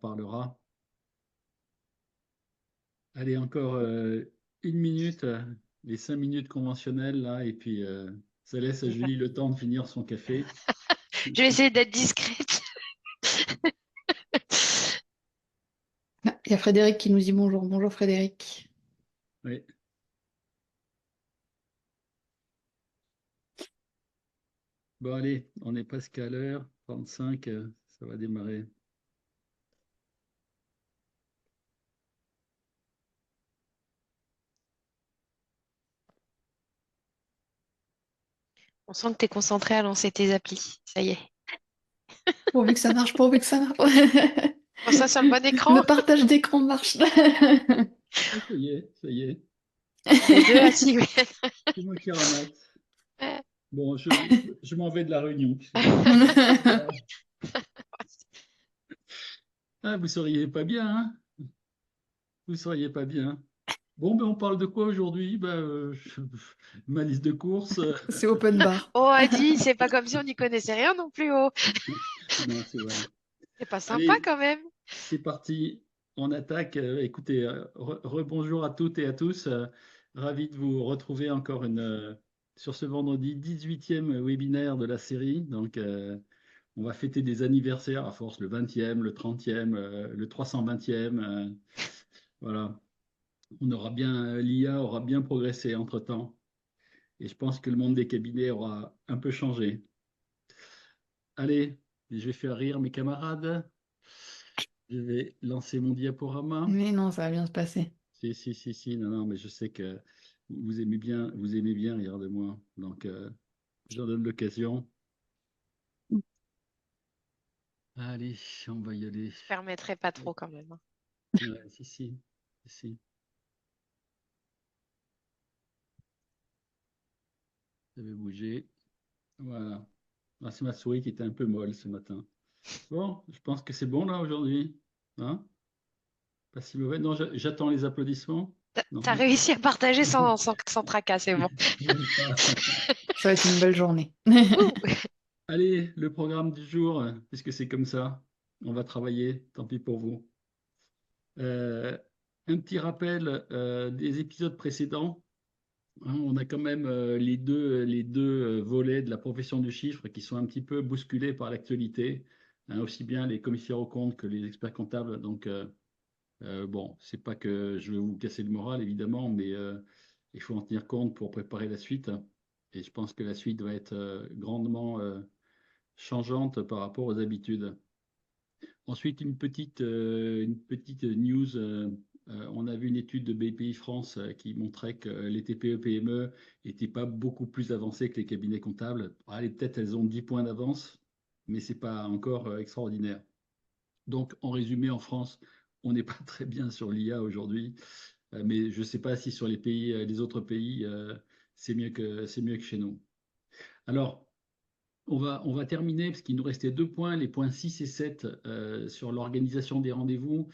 reparlera. Allez, encore 1 minute, les 5 minutes conventionnelles, là, et puis ça laisse à Julie le temps de finir son café. Je vais essayer d'être discrète. Ah, il y a Frédéric qui nous dit bonjour. Bonjour Frédéric. Oui. Bon, allez, on est presque à l'heure, 35, ça va démarrer. On sent que tu es concentré à lancer tes applis. Ça y est. Pourvu que ça marche, pourvu que ça marche. Prends ça sur le bon écran. Le partage d'écran marche. Ah, ça y est, ça y est. Les deux assis. Ouais. C'est moi qui ramasse. Bon, je m'en vais de la réunion. Ah, vous seriez pas bien, hein? Vous seriez pas bien. Bon, ben on parle de quoi aujourd'hui? Ma liste de courses. C'est open bar. Oh, Adi, c'est pas comme si on n'y connaissait rien non plus. Oh, Non, c'est vrai. c'est pas sympa Allez, quand même. c'est parti. On attaque. Écoutez, rebonjour à toutes et à tous. Ravi de vous retrouver encore sur ce vendredi 18e webinaire de la série. Donc, on va fêter des anniversaires à force, le 20e, le 30e, le 320e. Voilà. L'IA aura bien progressé entre-temps. Et je pense que le monde des cabinets aura un peu changé. Allez, je vais faire rire mes camarades. Je vais lancer mon diaporama. Mais non, ça va bien se passer. Si, non, non, mais je sais que vous aimez bien rire de moi. Donc, j'en donne l'occasion. Allez, on va y aller. Je ne permettrai pas trop quand même. Ouais, si. Ça va bouger. Voilà. Ah, c'est ma souris qui était un peu molle ce matin. Bon, je pense que c'est bon là aujourd'hui. Hein? Pas si mauvais. Non, j'attends les applaudissements. Non. T'as réussi à partager sans tracas, c'est bon. Ça va être une belle journée. Ouh. Allez, le programme du jour, puisque c'est comme ça, on va travailler, tant pis pour vous. Euh, un petit rappel des épisodes précédents. Hein, on a quand même les deux volets de la profession du chiffre qui sont un petit peu bousculés par l'actualité, hein, aussi bien les commissaires aux comptes que les experts comptables. Donc, bon, c'est pas que je veux vous casser le moral, évidemment, mais il faut en tenir compte pour préparer la suite. Et je pense que la suite va être grandement changeante par rapport aux habitudes. Ensuite, une petite news. On a vu une étude de BPI France qui montrait que les TPE-PME n'étaient pas beaucoup plus avancées que les cabinets comptables. Allez, peut-être elles ont 10 points d'avance, mais ce n'est pas encore extraordinaire. Donc, en résumé, en France, on n'est pas très bien sur l'IA aujourd'hui, mais je ne sais pas si sur les autres pays, c'est mieux que chez nous. Alors, on va terminer parce qu'il nous restait 2 points, les points 6 et 7 sur l'organisation des rendez-vous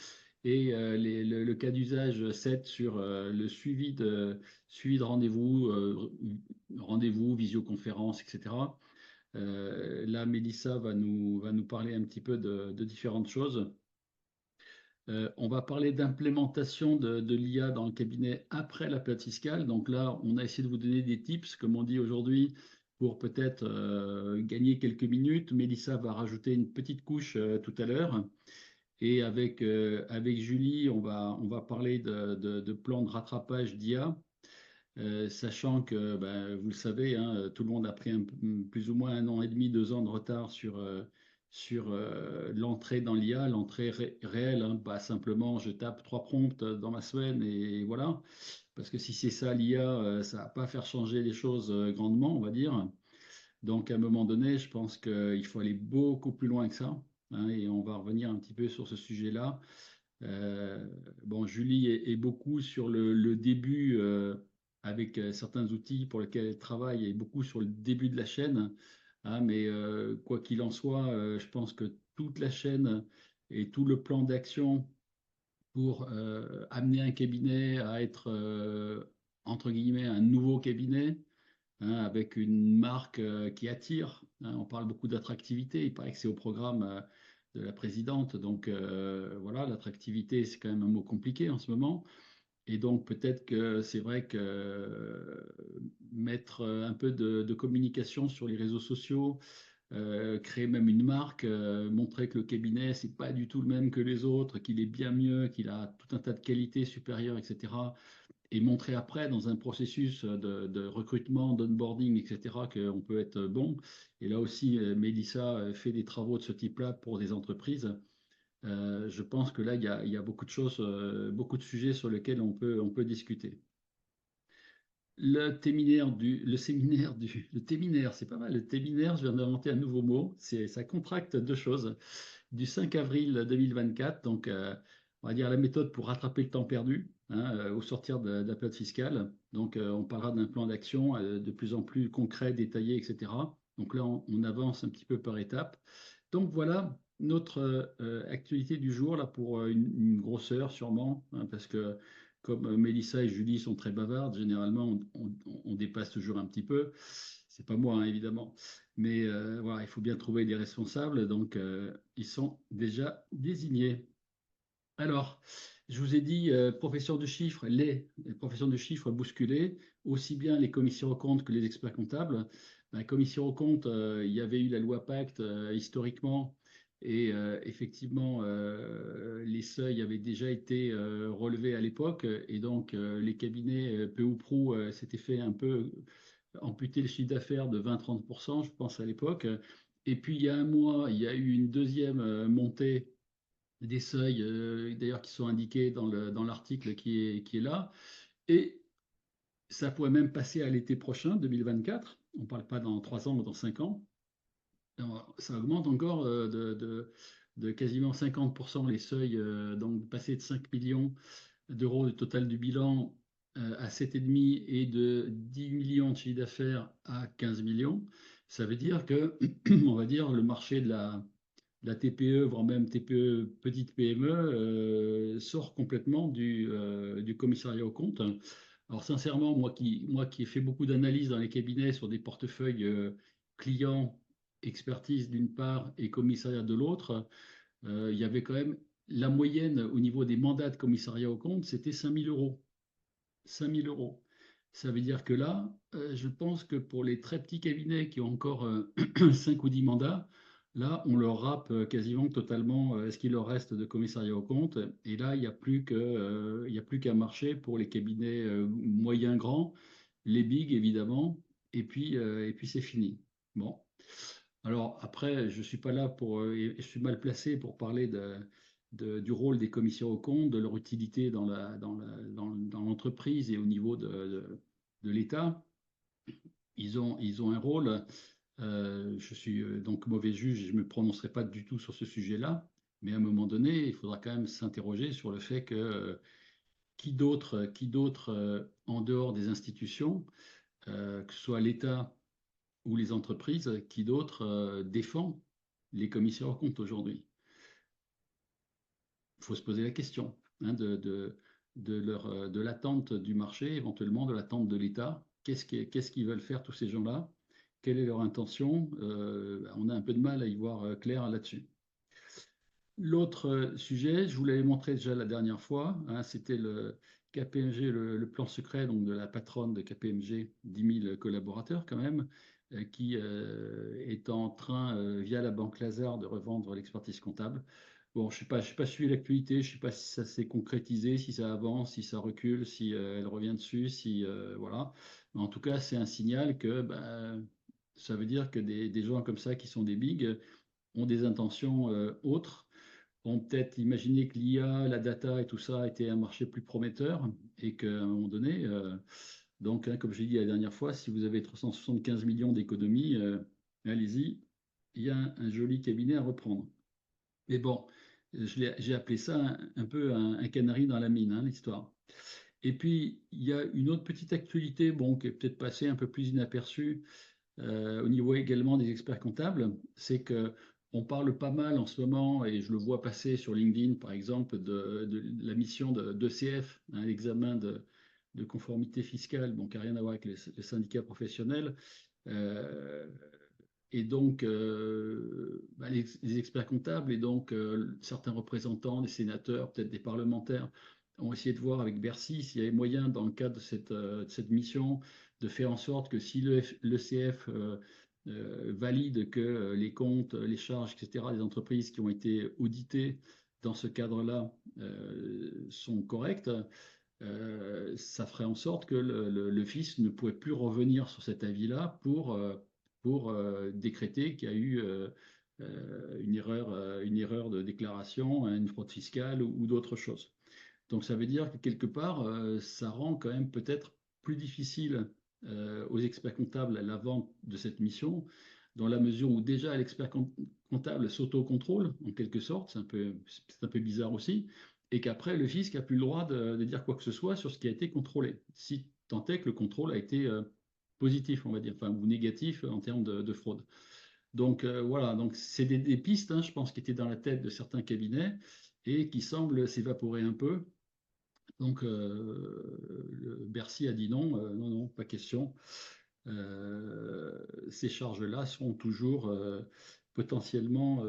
et le cas d'usage 7 sur le suivi de rendez-vous, visioconférence, etc. Là, Mélissa va nous parler un petit peu de différentes choses. On va parler d'implémentation de l'IA dans le cabinet après la période fiscale. Donc là, on a essayé de vous donner des tips, comme on dit aujourd'hui, pour peut-être gagner quelques minutes. Mélissa va rajouter une petite couche tout à l'heure. Et avec Julie, on va parler de plan de rattrapage d'IA, sachant que, ben, vous le savez, hein, tout le monde a pris plus ou moins 1 an et demi, 2 ans de retard sur l'entrée dans l'IA, l'entrée réelle. Hein, pas simplement je tape 3 prompts dans ma semaine et voilà. Parce que si c'est ça l'IA, ça ne va pas faire changer les choses grandement, on va dire. Donc à un moment donné, je pense qu'il faut aller beaucoup plus loin que ça. Hein, et on va revenir un petit peu sur ce sujet-là. Euh, bon, Julie est beaucoup sur le début avec certains outils pour lesquels elle travaille et beaucoup sur le début de la chaîne. Hein, mais quoi qu'il en soit, je pense que toute la chaîne et tout le plan d'action pour amener un cabinet à être, entre guillemets, un nouveau cabinet, hein, avec une marque qui attire. Hein, on parle beaucoup d'attractivité. Il paraît que c'est au programme de la présidente. Donc voilà, l'attractivité, c'est quand même un mot compliqué en ce moment. Et donc peut-être que c'est vrai que mettre un peu de communication sur les réseaux sociaux, créer même une marque, montrer que le cabinet, c'est pas du tout le même que les autres, qu'il est bien mieux, qu'il a tout un tas de qualités supérieures, etc. Et montrer après, dans un processus de recrutement, d'onboarding, etc., qu'on peut être bon. Et là aussi, Mélissa fait des travaux de ce type-là pour des entreprises. Je pense que là, il y a beaucoup de choses, beaucoup de sujets sur lesquels on peut discuter. Le téminaire, c'est pas mal. Le téminaire, je viens d'inventer un nouveau mot. Ça contracte deux choses. Du 5 avril 2024, donc on va dire la méthode pour rattraper le temps perdu, hein, au sortir de la période fiscale. Donc on parlera d'un plan d'action de plus en plus concret, détaillé, etc. Donc là, on avance un petit peu par étapes. Donc voilà notre actualité du jour, là, pour une grosse heure sûrement, hein, parce que comme Mélissa et Julie sont très bavardes, généralement on dépasse toujours un petit peu. C'est pas moi, hein, évidemment. Mais voilà, il faut bien trouver des responsables, donc ils sont déjà désignés. Alors, je vous ai dit, profession de chiffres, les professions de chiffres bousculées, aussi bien les commissaires aux comptes que les experts comptables. La commission aux comptes, il y avait eu la loi Pacte historiquement, et effectivement, les seuils avaient déjà été relevés à l'époque, et donc les cabinets, peu ou prou, s'étaient fait un peu amputer le chiffre d'affaires de 20-30%, je pense, à l'époque. Et puis, il y a un mois, il y a eu une deuxième montée des seuils, d'ailleurs, qui sont indiqués dans l'article qui est là. Et ça pourrait même passer à l'été prochain, 2024. On ne parle pas dans 3 ans ou dans 5 ans. Alors, ça augmente encore de quasiment 50% les seuils, donc passer de 5 millions d'euros de total du bilan à 7,5 et de 10 millions de chiffre d'affaires à 15 millions. Ça veut dire que, on va dire, le marché de la TPE, voire même TPE, petite PME, sort complètement du commissariat aux comptes. Alors sincèrement, moi qui ai fait beaucoup d'analyses dans les cabinets sur des portefeuilles clients, expertise d'une part et commissariat de l'autre, il y avait quand même la moyenne au niveau des mandats de commissariat aux comptes, c'était 5 000 euros. 5 000 euros. Ça veut dire que là, je pense que pour les très petits cabinets qui ont encore 5 ou 10 mandats, là, on leur râpe quasiment totalement ce qu'il leur reste de commissariat aux comptes. Et là, il y a plus qu'un marché pour les cabinets moyens grands, les bigs évidemment, et puis c'est fini. Bon. Alors après, je ne suis pas là pour, et je suis mal placé pour parler du rôle des commissaires aux comptes, de leur utilité dans l'entreprise et au niveau de l'État. Ils ont un rôle. Je suis donc mauvais juge et je ne me prononcerai pas du tout sur ce sujet-là. Mais à un moment donné, il faudra quand même s'interroger sur le fait que qui d'autre en dehors des institutions, que ce soit l'État ou les entreprises, qui d'autre défend les commissaires aux comptes aujourd'hui? Il faut se poser la question, hein, de l'attente du marché, éventuellement de l'attente de l'État. Qu'est-ce qu'ils veulent faire tous ces gens-là? Quelle est leur intention? On a un peu de mal à y voir clair là-dessus. L'autre sujet, je vous l'avais montré déjà la dernière fois, hein, c'était le KPMG, le plan secret donc de la patronne de KPMG, 10 000 collaborateurs quand même, qui est en train, via la banque Lazare, de revendre l'expertise comptable. Bon, je sais pas suivi l'actualité, je ne sais pas si ça s'est concrétisé, si ça avance, si ça recule, si elle revient dessus, si voilà. Mais en tout cas, c'est un signal que ça veut dire que des gens comme ça qui sont des bigs ont des intentions autres, ont peut-être imaginé que l'IA, la data et tout ça était un marché plus prometteur et qu'à un moment donné, donc hein, comme je l'ai dit la dernière fois, si vous avez 375 millions d'économies, allez-y, il y a un joli cabinet à reprendre. Mais bon, j'ai appelé ça un peu un canari dans la mine, hein, l'histoire. Et puis, il y a une autre petite actualité, bon, qui est peut-être passée un peu plus inaperçue au niveau également des experts comptables, c'est que on parle pas mal en ce moment, et je le vois passer sur LinkedIn, par exemple, de la mission d'ECF, hein, l'examen de conformité fiscale, bon, qui n'a rien à voir avec les syndicats professionnels. Euh, Et donc, les experts comptables et donc certains représentants, des sénateurs, peut-être des parlementaires, ont essayé de voir avec Bercy s'il y avait moyen, dans le cadre de cette mission, de faire en sorte que si l'ECF valide que les comptes, les charges, etc., des entreprises qui ont été auditées dans ce cadre-là sont correctes, ça ferait en sorte que le fisc ne pouvait plus revenir sur cet avis-là pour décréter qu'il y a eu une erreur de déclaration, hein, une fraude fiscale ou d'autres choses. Donc ça veut dire que quelque part, ça rend quand même peut-être plus difficile aux experts comptables la vente de cette mission, dans la mesure où déjà l'expert comptable s'auto-contrôle, en quelque sorte, c'est un peu bizarre aussi, et qu'après le fisc n'a plus le droit de dire quoi que ce soit sur ce qui a été contrôlé, si tant est que le contrôle a été positif, on va dire, enfin, ou négatif en termes de fraude. Donc voilà, donc c'est des pistes, hein, je pense, qui étaient dans la tête de certains cabinets et qui semblent s'évaporer un peu. Donc Bercy a dit non, non, non, pas question. Ces charges-là seront toujours potentiellement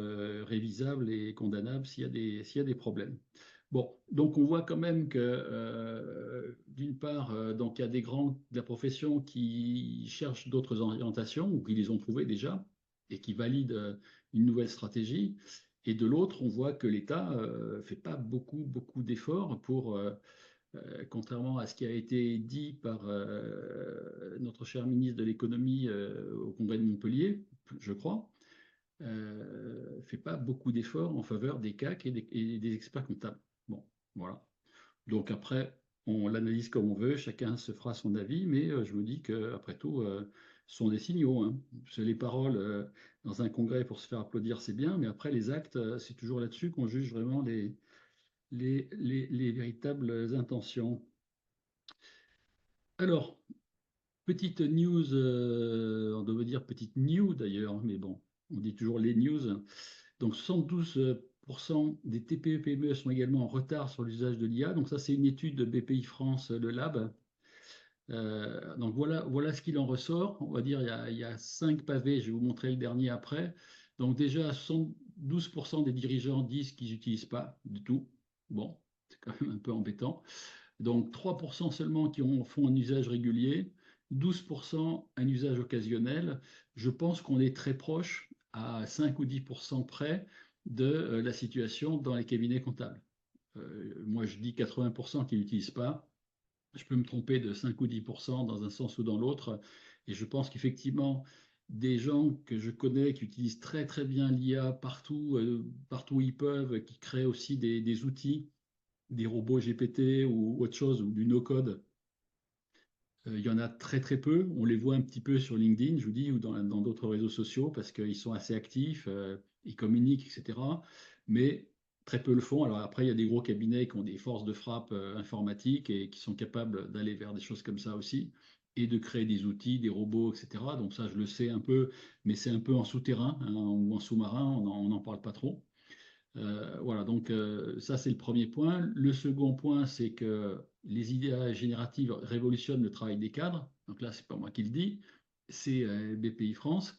révisables et condamnables s'il y a des problèmes. Bon, donc on voit quand même que d'une part, donc il y a des grands de la profession qui cherchent d'autres orientations ou qui les ont trouvées déjà et qui valident une nouvelle stratégie. Et de l'autre, on voit que l'État ne fait pas beaucoup d'efforts pour contrairement à ce qui a été dit par notre cher ministre de l'économie au congrès de Montpellier, je crois, fait pas beaucoup d'efforts en faveur des CAC et des experts comptables. Bon, voilà. Donc après, on l'analyse comme on veut, chacun se fera son avis, mais je me dis qu'après tout, ce sont des signaux, hein. C'est les paroles dans un congrès pour se faire applaudir, c'est bien, mais après les actes, c'est toujours là-dessus qu'on juge vraiment les véritables intentions. Alors, petite news, on devait dire petite news d'ailleurs, mais bon, on dit toujours les news. Donc 72% des TPE-PME sont également en retard sur l'usage de l'IA. Donc ça, c'est une étude de BPI France, le Lab. Donc voilà ce qu'il en ressort. On va dire il y a 5 pavés, je vais vous montrer le dernier après. Donc déjà, 72% des dirigeants disent qu'ils n'utilisent pas du tout. Bon, c'est quand même un peu embêtant. Donc 3% seulement qui font un usage régulier, 12% un usage occasionnel. Je pense qu'on est très proche, à 5 ou 10% près, de la situation dans les cabinets comptables. Moi, je dis 80% qui n'utilisent pas. Je peux me tromper de 5 ou 10% dans un sens ou dans l'autre. Et je pense qu'effectivement, des gens que je connais qui utilisent très très bien l'IA partout où ils peuvent, qui créent aussi des outils, des robots GPT ou autre chose, ou du no-code, il y en a très très peu. On les voit un petit peu sur LinkedIn, je vous dis, ou dans d'autres réseaux sociaux, parce qu'ils sont assez actifs, ils communiquent, etc. Mais très peu le font. Alors après, il y a des gros cabinets qui ont des forces de frappe informatiques et qui sont capables d'aller vers des choses comme ça aussi, et de créer des outils, des robots, etc. Donc ça, je le sais un peu, mais c'est un peu en souterrain, hein, ou en sous-marin, on n'en parle pas trop. Voilà, donc ça c'est le premier point. Le second point, c'est que les idées génératives révolutionnent le travail des cadres. Donc là, c'est pas moi qui le dis, c'est BPI France.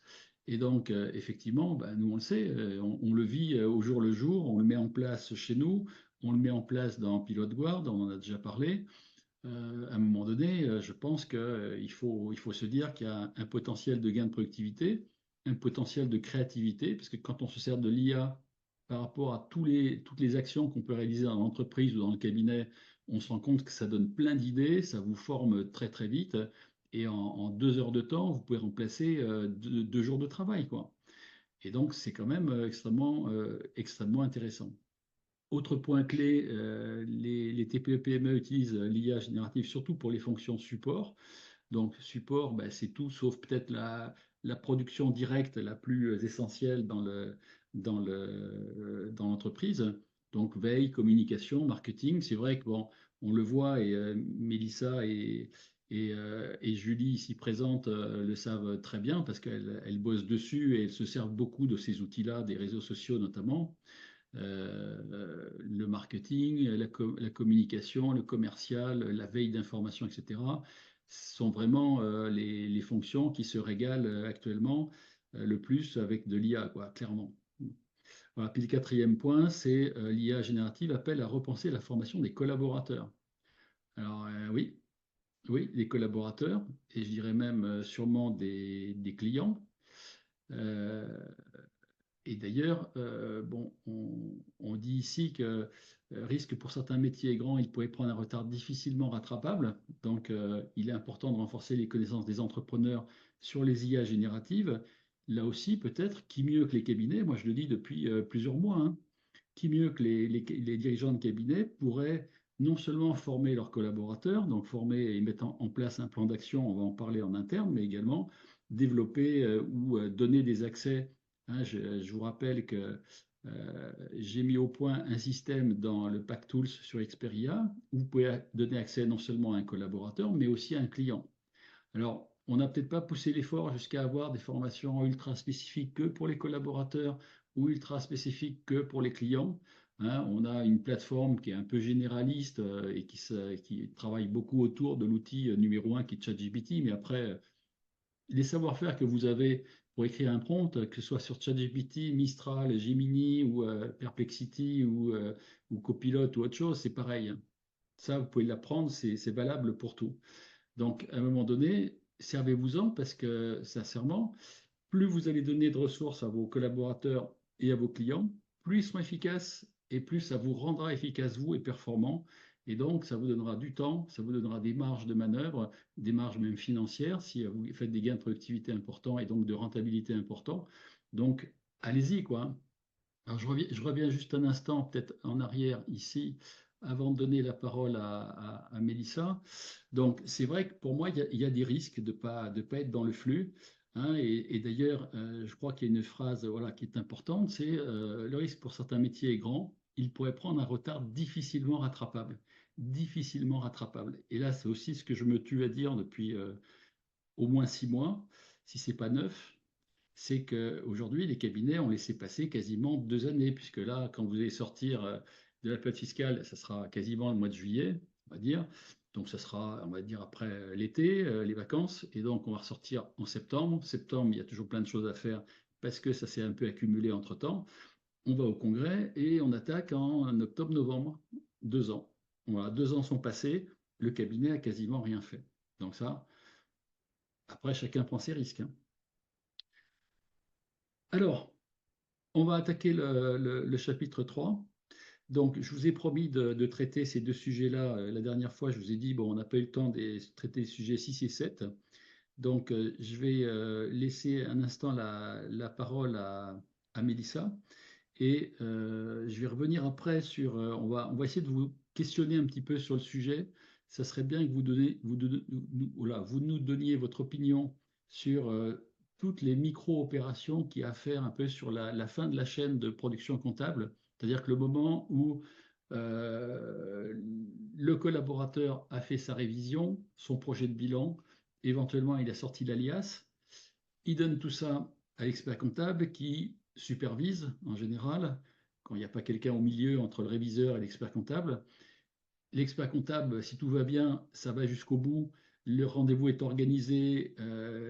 Et donc, effectivement, ben, nous on le sait, on le vit au jour le jour, on le met en place chez nous, on le met en place dans Pilote Guard, on en a déjà parlé. À un moment donné, je pense qu'il faut se dire qu'il y a un potentiel de gain de productivité, un potentiel de créativité, parce que quand on se sert de l'IA par rapport à toutes les actions qu'on peut réaliser dans l'entreprise ou dans le cabinet, on se rend compte que ça donne plein d'idées, ça vous forme très très vite, et en 2 heures de temps, vous pouvez remplacer 2 jours de travail, quoi. Et donc, c'est quand même extrêmement intéressant. Autre point clé, les TPE-PME utilisent l'IA générative surtout pour les fonctions support. Donc, support, ben, c'est tout sauf peut-être la production directe la plus essentielle dans l'entreprise. Donc, veille, communication, marketing. C'est vrai que bon, on le voit et Mélissa et Julie ici présentes le savent très bien parce qu'elles bossent dessus et elles se servent beaucoup de ces outils-là, des réseaux sociaux notamment. Le marketing, la communication, le commercial, la veille d'information, etc., sont vraiment les fonctions qui se régalent actuellement le plus avec de l'IA, quoi, clairement. Voilà. Puis le quatrième point, c'est l'IA générative appelle à repenser la formation des collaborateurs. Alors oui, oui, les collaborateurs, et je dirais même sûrement des clients. Euh, et d'ailleurs, bon, on dit ici que risque pour certains métiers est grand, il pourrait prendre un retard difficilement rattrapable. Donc, il est important de renforcer les connaissances des entrepreneurs sur les IA génératives. Là aussi, peut-être, qui mieux que les cabinets, moi je le dis depuis plusieurs mois, hein, qui mieux que les dirigeants de cabinet pourraient non seulement former leurs collaborateurs, donc former et mettre en place un plan d'action, on va en parler en interne, mais également développer ou donner des accès. Hein, je vous rappelle que j'ai mis au point un système dans le Pack Tools sur Experia où vous pouvez donner accès non seulement à un collaborateur, mais aussi à un client. Alors, on n'a peut-être pas poussé l'effort jusqu'à avoir des formations ultra spécifiques que pour les collaborateurs ou ultra spécifiques que pour les clients. Hein. On a une plateforme qui est un peu généraliste et qui travaille beaucoup autour de l'outil numéro un qui est ChatGPT, mais après, les savoir-faire que vous avez pour écrire un prompt, que ce soit sur ChatGPT, Mistral, Gemini ou Perplexity ou Copilot ou autre chose, c'est pareil. Ça, vous pouvez l'apprendre, c'est valable pour tout. Donc, à un moment donné, servez-vous-en parce que, sincèrement, plus vous allez donner de ressources à vos collaborateurs et à vos clients, plus ils seront efficaces et plus ça vous rendra efficace, vous, et performant. Et donc, ça vous donnera du temps, ça vous donnera des marges de manœuvre, des marges même financières, si vous faites des gains de productivité importants et donc de rentabilité importants. Donc, allez-y, quoi. Alors, je reviens juste un instant, peut-être en arrière ici, avant de donner la parole à Mélissa. Donc, c'est vrai que pour moi, il y a des risques de pas être dans le flux. Hein, et d'ailleurs, je crois qu'il y a une phrase voilà, qui est importante, c'est le risque pour certains métiers est grand, il pourrait prendre un retard difficilement rattrapable. Difficilement rattrapable. Et là, c'est aussi ce que je me tue à dire depuis au moins 6 mois, si ce n'est pas 9, c'est qu'aujourd'hui, les cabinets ont laissé passer quasiment 2 années, puisque là, quand vous allez sortir de la période fiscale, ça sera quasiment le mois de juillet, on va dire. Donc, ça sera, on va dire, après l'été, les vacances. Et donc, on va ressortir en septembre. Septembre, il y a toujours plein de choses à faire parce que ça s'est un peu accumulé entre-temps. On va au congrès et on attaque en octobre-novembre. 2 ans. Voilà, 2 ans sont passés. Le cabinet a quasiment rien fait. Donc ça, après, chacun prend ses risques. Hein. Alors, on va attaquer le chapitre 3. Donc, je vous ai promis de traiter ces deux sujets-là. La dernière fois, je vous ai dit, bon, on n'a pas eu le temps de traiter les sujets 6 et 7. Donc, je vais laisser un instant la parole à Mélissa. Et je vais revenir après sur. On va essayer de vous questionner un petit peu sur le sujet. Ça serait bien que vous nous donniez votre opinion sur toutes les micro-opérations qu'il y a à faire un peu sur la fin de la chaîne de production comptable. C'est-à-dire que le moment où euh, le collaborateur a fait sa révision, son projet de bilan, éventuellement il a sorti l'alias, il donne tout ça à l'expert comptable qui supervise en général, quand il n'y a pas quelqu'un au milieu entre le réviseur et l'expert comptable. L'expert comptable, si tout va bien, ça va jusqu'au bout. Le rendez-vous est organisé,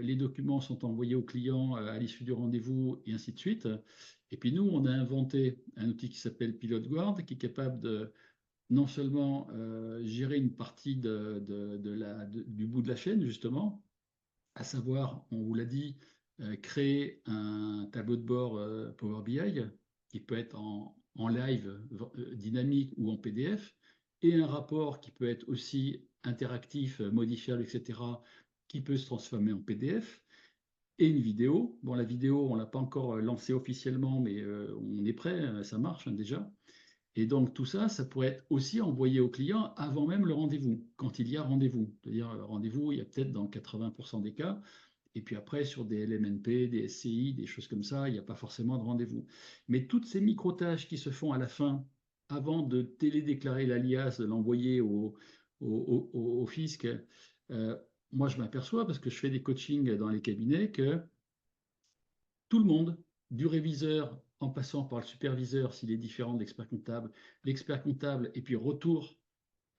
les documents sont envoyés au client à l'issue du rendez-vous, et ainsi de suite. Et puis nous, on a inventé un outil qui s'appelle Pilot Guard, qui est capable de non seulement gérer une partie du bout de la chaîne, justement, à savoir, on vous l'a dit, créer un tableau de bord Power BI qui peut être en live dynamique ou en PDF, et un rapport qui peut être aussi interactif, modifiable, etc., qui peut se transformer en PDF, et une vidéo. Bon, la vidéo, on ne l'a pas encore lancée officiellement, mais on est prêt, ça marche hein, déjà. Et donc tout ça, ça pourrait être aussi envoyé au client avant même le rendez-vous, quand il y a rendez-vous. C'est-à-dire rendez-vous, il y a peut-être dans 80% des cas. Et puis après, sur des LMNP, des SCI, des choses comme ça, il n'y a pas forcément de rendez-vous. Mais toutes ces micro-tâches qui se font à la fin, avant de télédéclarer l'alias, de l'envoyer au fisc, euh, moi je m'aperçois, parce que je fais des coachings dans les cabinets, que tout le monde, du réviseur en passant par le superviseur s'il est différent de l'expert comptable, et puis retour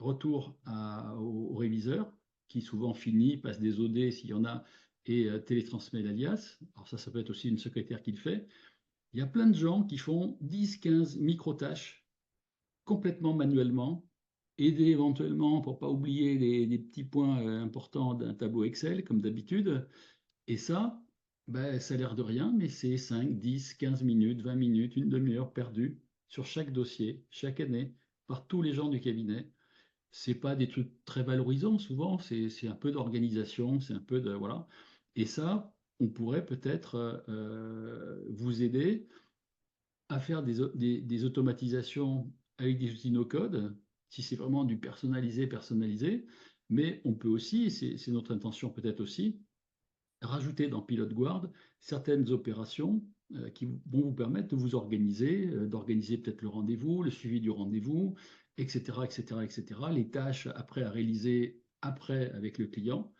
au réviseur, qui souvent finit, passe des OD s'il y en a, et télétransmet l'alias. Alors ça peut être aussi une secrétaire qui le fait. Il y a plein de gens qui font 10-15 micro-tâches complètement manuellement, aidés éventuellement pour ne pas oublier les petits points importants d'un tableau Excel, comme d'habitude. Et ça, ben, ça a l'air de rien, mais c'est 5, 10, 15 minutes, 20 minutes, une demi-heure perdue sur chaque dossier, chaque année, par tous les gens du cabinet. C'est pas des trucs très valorisants souvent, c'est un peu d'organisation, c'est un peu de voilà. Et ça, on pourrait peut-être vous aider à faire des automatisations avec des outils no-code, si c'est vraiment du personnalisé, mais on peut aussi, et c'est notre intention peut-être aussi, rajouter dans Pilot Guard certaines opérations qui vont vous permettre de vous organiser, d'organiser peut-être le rendez-vous, le suivi du rendez-vous, etc., etc., etc., les tâches après à réaliser après avec le client.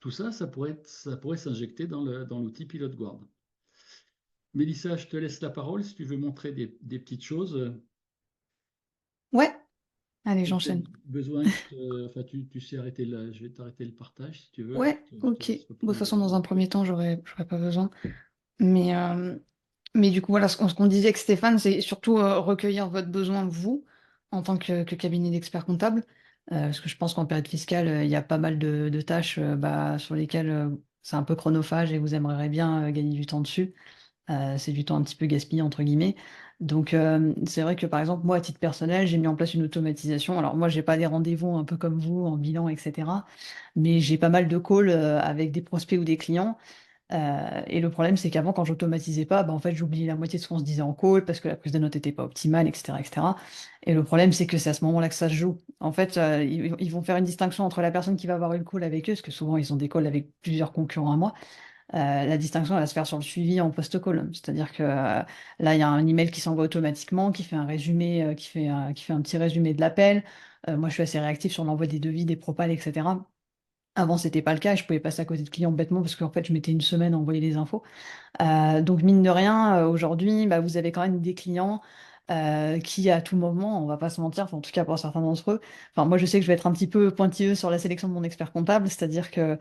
Tout ça, ça pourrait s'injecter dans l'outil Pilot Guard. Mélissa, je te laisse la parole si tu veux montrer des petites choses. Ouais, allez, Tu as peut-être j'enchaîne. besoin que enfin, tu sais arrêter je vais t'arrêter le partage si tu veux. Ouais, Je te ok. laisse Bon, de toute reprendre façon, dans un le premier truc. temps, j'aurais pas besoin. Mais, euh, mais du coup, voilà, ce qu'on disait avec Stéphane, c'est surtout recueillir votre besoin, vous, en tant que cabinet d'experts comptables. Parce que je pense qu'en période fiscale, il y a pas mal de tâches sur lesquelles c'est un peu chronophage et vous aimeriez bien gagner du temps dessus. C'est du temps un petit peu gaspillé, entre guillemets. Donc, c'est vrai que par exemple, moi, à titre personnel, j'ai mis en place une automatisation. Alors, moi, j'ai pas des rendez-vous un peu comme vous, en bilan, etc. Mais j'ai pas mal de calls avec des prospects ou des clients. Et le problème, c'est qu'avant, quand j'automatisais pas, bah, en fait, j'oubliais la moitié de ce qu'on se disait en call parce que la prise de notes n'était pas optimale, etc., etc. Et le problème, c'est que c'est à ce moment-là que ça se joue. En fait, ils vont faire une distinction entre la personne qui va avoir une call avec eux, parce que souvent, ils ont des calls avec plusieurs concurrents à moi. La distinction, elle va se faire sur le suivi en post-call. C'est-à-dire que là, il y a un email qui s'envoie automatiquement, qui fait un résumé, qui fait un petit résumé de l'appel. Moi, je suis assez réactif sur l'envoi des devis, des propals, etc. Avant, c'était pas le cas et je pouvais passer à côté de clients bêtement parce qu'en fait, je mettais une semaine à envoyer les infos. Donc, mine de rien, aujourd'hui, bah, vous avez quand même des clients qui, à tout moment, on va pas se mentir, enfin, en tout cas pour certains d'entre eux, enfin, moi, je sais que je vais être un petit peu pointilleuse sur la sélection de mon expert comptable, c'est-à-dire que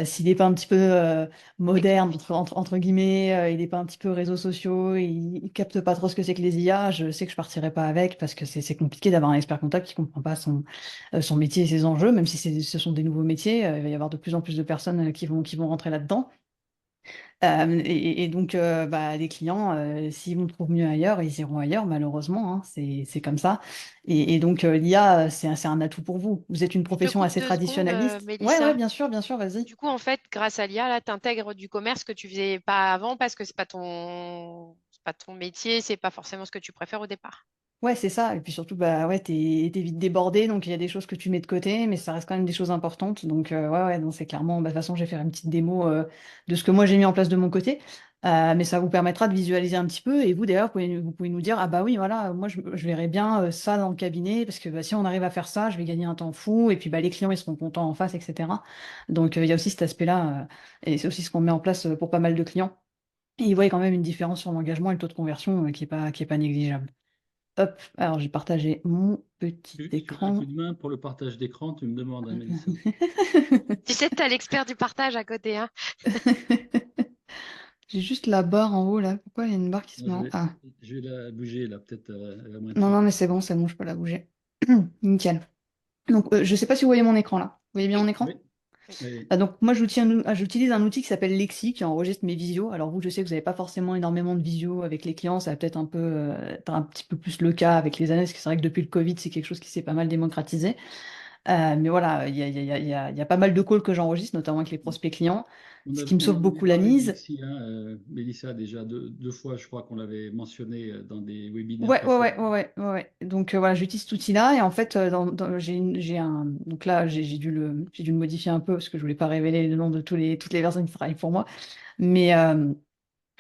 s'il n'est pas un petit peu moderne, entre guillemets, il n'est pas un petit peu réseaux sociaux, il capte pas trop ce que c'est que les IA, je sais que je partirai pas avec parce que c'est compliqué d'avoir un expert comptable qui comprend pas son métier et ses enjeux, même si ce sont des nouveaux métiers, il va y avoir de plus en plus de personnes qui vont rentrer là-dedans. Et donc, bah, les clients, s'ils vont trouver mieux ailleurs, ils iront ailleurs, malheureusement, hein, c'est comme ça. Et donc, l'IA, c'est un atout pour vous. Vous êtes une Je te profession coupe assez 2 secondes, traditionnaliste. Ouais, Mélissa. bien sûr, vas-y. Du coup, en fait, grâce à l'IA, là, tu intègres du commerce que tu faisais pas avant parce que c'est pas ton métier, c'est pas forcément ce que tu préfères au départ. Ouais, c'est ça. Et puis surtout, bah ouais, t'es vite débordé, donc il y a des choses que tu mets de côté, mais ça reste quand même des choses importantes. Donc ouais, non, c'est clairement, bah, de toute façon, je vais faire une petite démo de ce que moi j'ai mis en place de mon côté. Mais ça vous permettra de visualiser un petit peu. Et vous, d'ailleurs, vous pouvez nous dire, ah bah oui, voilà, moi je verrais bien ça dans le cabinet, parce que bah, si on arrive à faire ça, je vais gagner un temps fou, et puis bah, les clients, ils seront contents en face, etc. Donc il y a aussi cet aspect-là, et c'est aussi ce qu'on met en place pour pas mal de clients. Et ils voient quand même une différence sur l'engagement et le taux de conversion qui est pas négligeable. Hop, alors j'ai partagé mon petit Tu veux un coup écran. de main pour le partage d'écran, tu me demandes, hein, Mélissa. Tu sais, tu as l'expert du partage à côté, hein. J'ai juste la barre en haut là. Pourquoi il y a une barre qui se Non, met en... Ah, je vais la bouger là, peut-être elle va moins non, non, traîner. mais c'est bon, je peux la bouger. Nickel. Donc, je sais pas si vous voyez mon écran là. Vous voyez bien Oui, mon Oui, écran? oui. oui. Donc, moi, j'utilise un outil qui s'appelle Lexi qui enregistre mes visios. Alors, vous, je sais que vous n'avez pas forcément énormément de visios avec les clients. Ça va peut-être être un petit peu plus le cas avec les années, parce que c'est vrai que depuis le Covid, c'est quelque chose qui s'est pas mal démocratisé. Mais voilà, il y a pas mal de calls que j'enregistre, notamment avec les prospects clients, ce qui me On sauve en avait beaucoup la parlé de mise. Lexi, hein, Mélissa, déjà deux fois, je crois qu'on l'avait mentionné dans des webinaires Ouais, ouais, passés. ouais, ouais, ouais, ouais, ouais. Donc voilà, j'utilise cet outil-là et en fait, j'ai un. Donc là, j'ai dû le modifier un peu parce que je voulais pas révéler le nom de toutes les personnes qui travaillent pour moi. Mais, euh,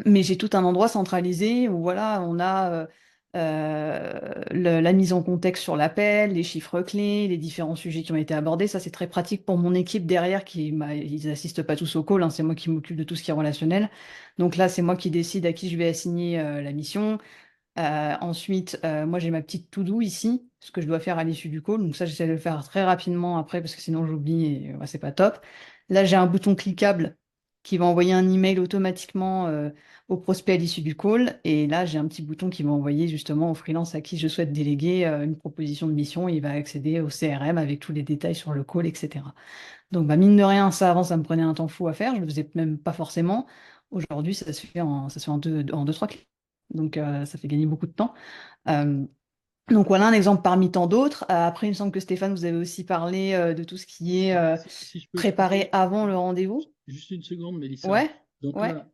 mais j'ai tout un endroit centralisé où voilà, on a la mise en contexte sur l'appel, les chiffres clés, les différents sujets qui ont été abordés. Ça, c'est très pratique pour mon équipe derrière ils assistent pas tous au call, hein, c'est moi qui m'occupe de tout ce qui est relationnel. Donc là, c'est moi qui décide à qui je vais assigner la mission. Ensuite, moi j'ai ma petite to-do ici, ce que je dois faire à l'issue du call. Donc ça, j'essaie de le faire très rapidement après parce que sinon j'oublie et c'est pas top. Là, j'ai un bouton cliquable qui va envoyer un email automatiquement au prospect à l'issue du call. Et là, j'ai un petit bouton qui va envoyer justement au freelance à qui je souhaite déléguer une proposition de mission. Il va accéder au CRM avec tous les détails sur le call, etc. Donc, bah, mine de rien, ça avant, ça me prenait un temps fou à faire. Je le faisais même pas forcément. Aujourd'hui, ça se fait en deux, trois clics. Donc, ça fait gagner beaucoup de temps. Euh, donc voilà un exemple parmi tant d'autres. Après, il me semble que Stéphane, vous avez aussi parlé de tout ce qui est Ouais, si je peux te couper préparé avant le rendez-vous. juste une seconde, Mélissa. Ouais, Donc ouais. là,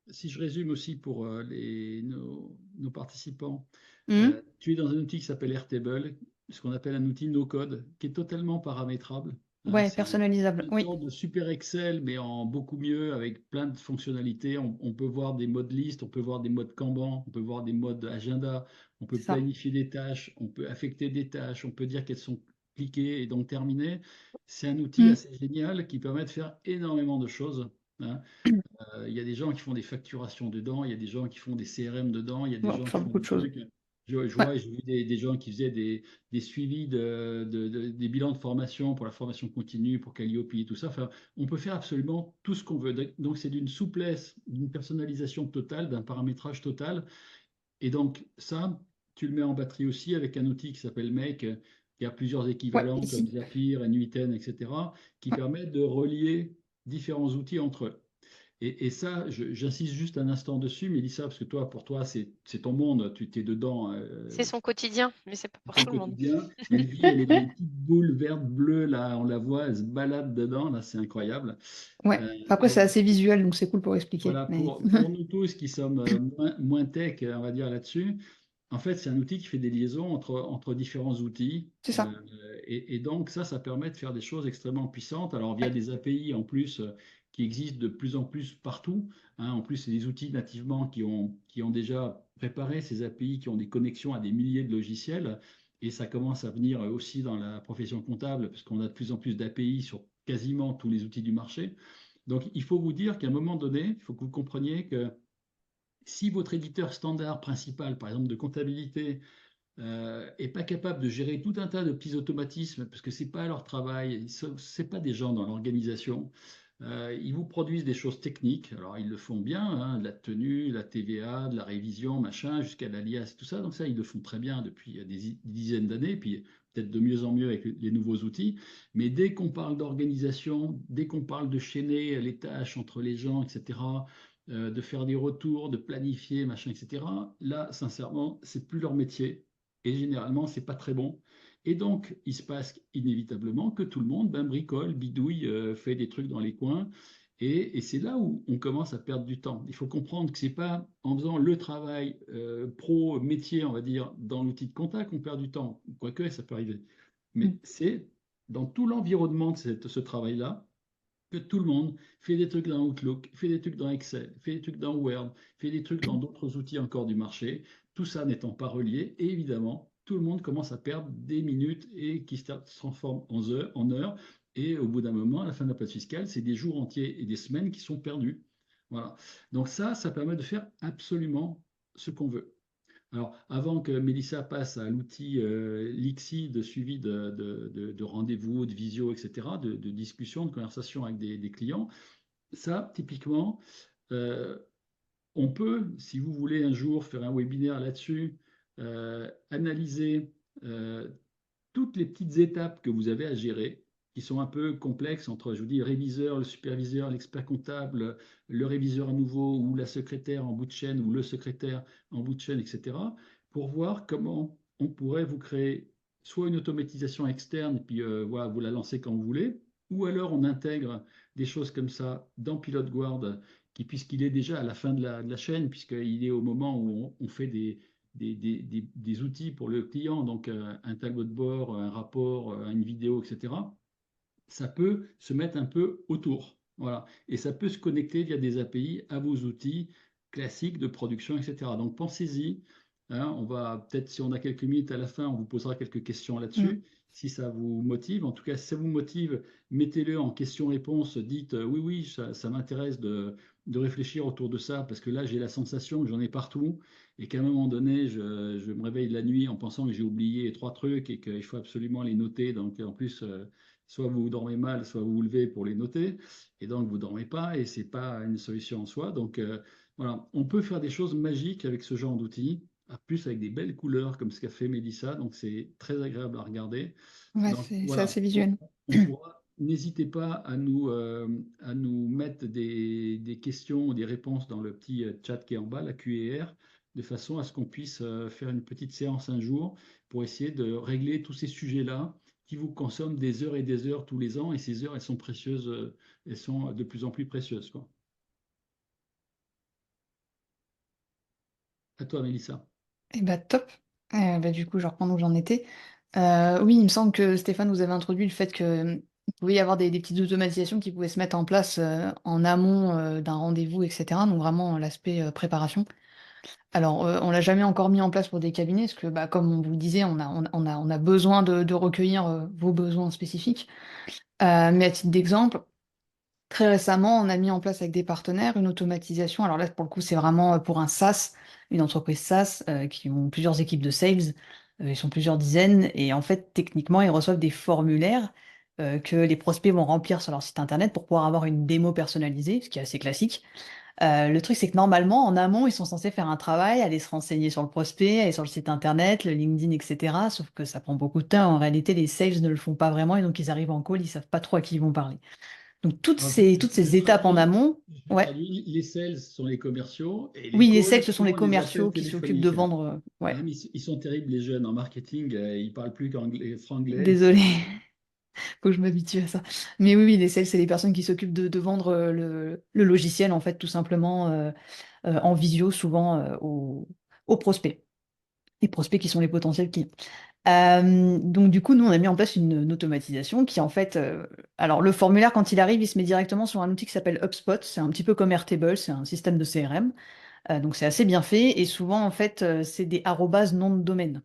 si je résume aussi pour nos participants, Mhm. tu es dans un outil qui s'appelle Airtable, ce qu'on appelle un outil no-code, qui est totalement paramétrable. Hein. Ouais, C'est personnalisable. une Oui, sorte de super Excel, mais en beaucoup mieux, avec plein de fonctionnalités. On peut voir des modes liste, on peut voir des modes Kanban, on peut voir des modes agenda, on peut c'est ça. planifier des tâches, on peut affecter des tâches, on peut dire qu'elles sont cliquées et donc terminées. C'est un outil Mhm. assez génial qui permet de faire énormément de choses. Hein. Il y a des gens qui font des facturations dedans, il y a des gens qui font des CRM dedans, il y a des Ouais, on gens peut qui faire font beaucoup des de choses. trucs. Ouais, J'ai vu des gens qui faisaient des suivis des bilans de formation pour la formation continue, pour Calliope et tout ça. Enfin, on peut faire absolument tout ce qu'on veut. Donc, c'est d'une souplesse, d'une personnalisation totale, d'un paramétrage total. Et donc, ça, tu le mets en batterie aussi avec un outil qui s'appelle Make, qui a plusieurs ouais, équivalents comme ici. Zapier, N8N, etc., qui Ouais, permettent de relier différents outils entre eux. Et ça, j'insiste juste un instant dessus, Mélissa, parce que toi, pour toi, c'est ton monde, tu t'es dedans, C'est son quotidien, mais c'est pas pour ton tout le monde. quotidien. Elvie, elle est dans les petites boules vertes, bleues, là, on la voit, elle se balade dedans, là, c'est incroyable. ouais. Euh, Après, c'est assez visuel, donc c'est cool pour expliquer. voilà, Mais pour nous tous qui sommes moins tech, on va dire là-dessus, en fait, c'est un outil qui fait des liaisons entre différents outils. c'est ça. Et donc, ça permet de faire des choses extrêmement puissantes. Alors, via Ouais. des API en plus qui existent de plus en plus partout. Hein. En plus, c'est des outils nativement qui ont déjà préparé ces API, qui ont des connexions à des milliers de logiciels. Et ça commence à venir aussi dans la profession comptable, parce qu'on a de plus en plus d'API sur quasiment tous les outils du marché. Donc, il faut vous dire qu'à un moment donné, il faut que vous compreniez que si votre éditeur standard principal, par exemple de comptabilité, n'est pas capable de gérer tout un tas de petits automatismes, parce que ce n'est pas leur travail, ce n'est pas des gens dans l'organisation, ils vous produisent des choses techniques, alors ils le font bien, hein, de la tenue, la TVA, de la révision, machin, jusqu'à l'alias, tout ça, donc ça, ils le font très bien depuis des dizaines d'années, puis peut-être de mieux en mieux avec les nouveaux outils, mais dès qu'on parle d'organisation, dès qu'on parle de chaîner les tâches entre les gens, etc., de faire des retours, de planifier, machin, etc., là, sincèrement, c'est plus leur métier, et généralement, c'est pas très bon. Et donc, il se passe inévitablement que tout le monde bricole, bidouille, fait des trucs dans les coins. Et c'est là où on commence à perdre du temps. Il faut comprendre que c'est pas en faisant le travail pro, métier, on va dire, dans l'outil de compta qu'on perd du temps. Quoique, ça peut arriver. Mais Mm. c'est dans tout l'environnement de ce travail-là que tout le monde fait des trucs dans Outlook, fait des trucs dans Excel, fait des trucs dans Word, fait des trucs dans d'autres outils encore du marché, tout ça n'étant pas relié, et évidemment, tout le monde commence à perdre des minutes et qui se transforment en heures, et au bout d'un moment, à la fin de la période fiscale, c'est des jours entiers et des semaines qui sont perdus. Voilà. Donc ça permet de faire absolument ce qu'on veut. Alors, avant que Mélissa passe à l'outil Lixi de suivi de rendez-vous, de visio, etc., de discussion, de conversation avec des clients, ça, typiquement, euh, on peut, si vous voulez un jour faire un webinaire là-dessus, analyser euh, toutes les petites étapes que vous avez à gérer, qui sont un peu complexes entre, je vous dis, le réviseur, le superviseur, l'expert comptable, le réviseur à nouveau, ou la secrétaire en bout de chaîne, ou le secrétaire en bout de chaîne, etc., pour voir comment on pourrait vous créer soit une automatisation externe, et puis voilà, vous la lancez quand vous voulez, ou alors on intègre des choses comme ça dans Pilot Guard, qui, puisqu'il est déjà à la fin de la chaîne, puisqu'il est au moment où on fait des outils pour le client, donc un tableau de bord, un rapport, une vidéo, etc., ça peut se mettre un peu autour. Voilà. Et ça peut se connecter via des API à vos outils classiques de production, etc. Donc pensez-y. Hein. On va peut-être, si on a quelques minutes à la fin, on vous posera quelques questions Mm. là-dessus. Si ça vous motive, en tout cas, si ça vous motive, mettez-le en question-réponse. Dites oui, oui, ça m'intéresse de réfléchir autour de ça, parce que là, j'ai la sensation que j'en ai partout et qu'à un moment donné, je me réveille la nuit en pensant que j'ai oublié trois trucs et qu'il faut absolument les noter. Donc, en plus, soit vous dormez mal, soit vous vous levez pour les noter, et donc vous dormez pas, et c'est pas une solution en soi. Donc, voilà, on peut faire des choses magiques avec ce genre d'outils, en plus avec des belles couleurs comme ce qu'a fait Mélissa, donc c'est très agréable à regarder. Ouais, Donc c'est voilà, assez visuel. on pourra, n'hésitez pas à nous mettre des questions ou des réponses dans le petit chat qui est en bas, la Q&R, de façon à ce qu'on puisse faire une petite séance un jour pour essayer de régler tous ces sujets-là qui vous consomment des heures et des heures tous les ans, et ces heures, elles sont précieuses, elles sont de plus en plus précieuses, quoi. À toi, Mélissa. Et bah top. Bah, du coup, je reprends où j'en étais. Oui, il me semble que Stéphane vous avait introduit le fait que il pouvait y avoir des petites automatisations qui pouvaient se mettre en place en amont d'un rendez-vous, etc. Donc vraiment l'aspect préparation. Alors, on l'a jamais encore mis en place pour des cabinets, parce que bah, comme on vous le disait, on a besoin de recueillir vos besoins spécifiques. Mais à titre d'exemple, très récemment, on a mis en place avec des partenaires une automatisation. Alors là, pour le coup, c'est vraiment pour un SaaS, une entreprise SaaS qui ont plusieurs équipes de sales. Ils sont plusieurs dizaines. Et en fait, techniquement, ils reçoivent des formulaires que les prospects vont remplir sur leur site internet pour pouvoir avoir une démo personnalisée, ce qui est assez classique. Le truc, c'est que normalement, en amont, ils sont censés faire un travail, aller se renseigner sur le prospect, aller sur le site internet, le LinkedIn, etc. Sauf que ça prend beaucoup de temps. En réalité, les sales ne le font pas vraiment et donc ils arrivent en call, ils savent pas trop à qui ils vont parler. Donc Alors, toutes ces étapes en amont, je ouais. traduis, les sales sont les commerciaux et les Oui, les calls sales, ce sont les sont les commerciaux appels qui s'occupent de téléphoniques. vendre. Ouais, Hein, mais ils sont terribles, les jeunes en marketing, ils parlent plus qu'anglais, franglais. désolé, faut que je m'habitue à ça. Mais oui, oui, les sales, c'est les personnes qui s'occupent de vendre le logiciel, en fait, tout simplement en visio, souvent aux prospects. Les prospects qui sont les potentiels clients. Donc du coup, nous, on a mis en place une automatisation qui, en fait, alors le formulaire, quand il arrive, il se met directement sur un outil qui s'appelle HubSpot. C'est un petit peu comme Airtable, c'est un système de CRM. Donc c'est assez bien fait. Et souvent, en fait, c'est des arrobas nom de domaine.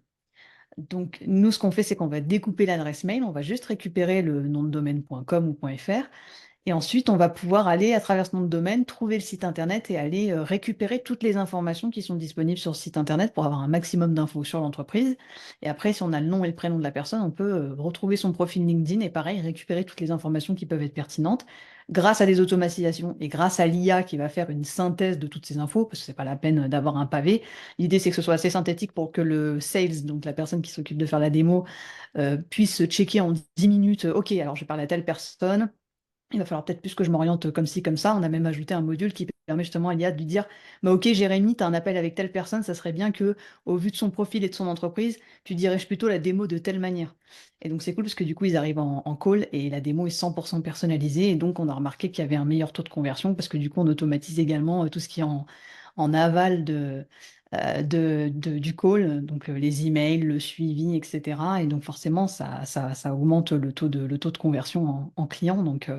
Donc nous, ce qu'on fait, c'est qu'on va découper l'adresse mail. On va juste récupérer le nom de domaine.com ou .fr. Et ensuite, on va pouvoir aller à travers ce nom de domaine, trouver le site internet et aller récupérer toutes les informations qui sont disponibles sur ce site internet pour avoir un maximum d'infos sur l'entreprise. Et après, si on a le nom et le prénom de la personne, on peut retrouver son profil LinkedIn et pareil, récupérer toutes les informations qui peuvent être pertinentes grâce à des automatisations et grâce à l'IA qui va faire une synthèse de toutes ces infos, parce que c'est pas la peine d'avoir un pavé. L'idée, c'est que ce soit assez synthétique pour que le sales, donc la personne qui s'occupe de faire la démo, puisse checker en 10 minutes, OK, alors je vais parler à telle personne. Il va falloir peut-être plus que je m'oriente comme ci, comme ça. On a même ajouté un module qui permet justement à l'IA de lui dire, bah, OK, Jérémy, tu as un appel avec telle personne, ça serait bien que, au vu de son profil et de son entreprise, tu diriges plutôt la démo de telle manière. Et donc c'est cool parce que du coup, ils arrivent en call et la démo est 100% personnalisée. Et donc, on a remarqué qu'il y avait un meilleur taux de conversion parce que du coup, on automatise également tout ce qui est en aval du call, donc les emails, le suivi, etc. Et donc forcément, ça augmente le taux de conversion en client. Donc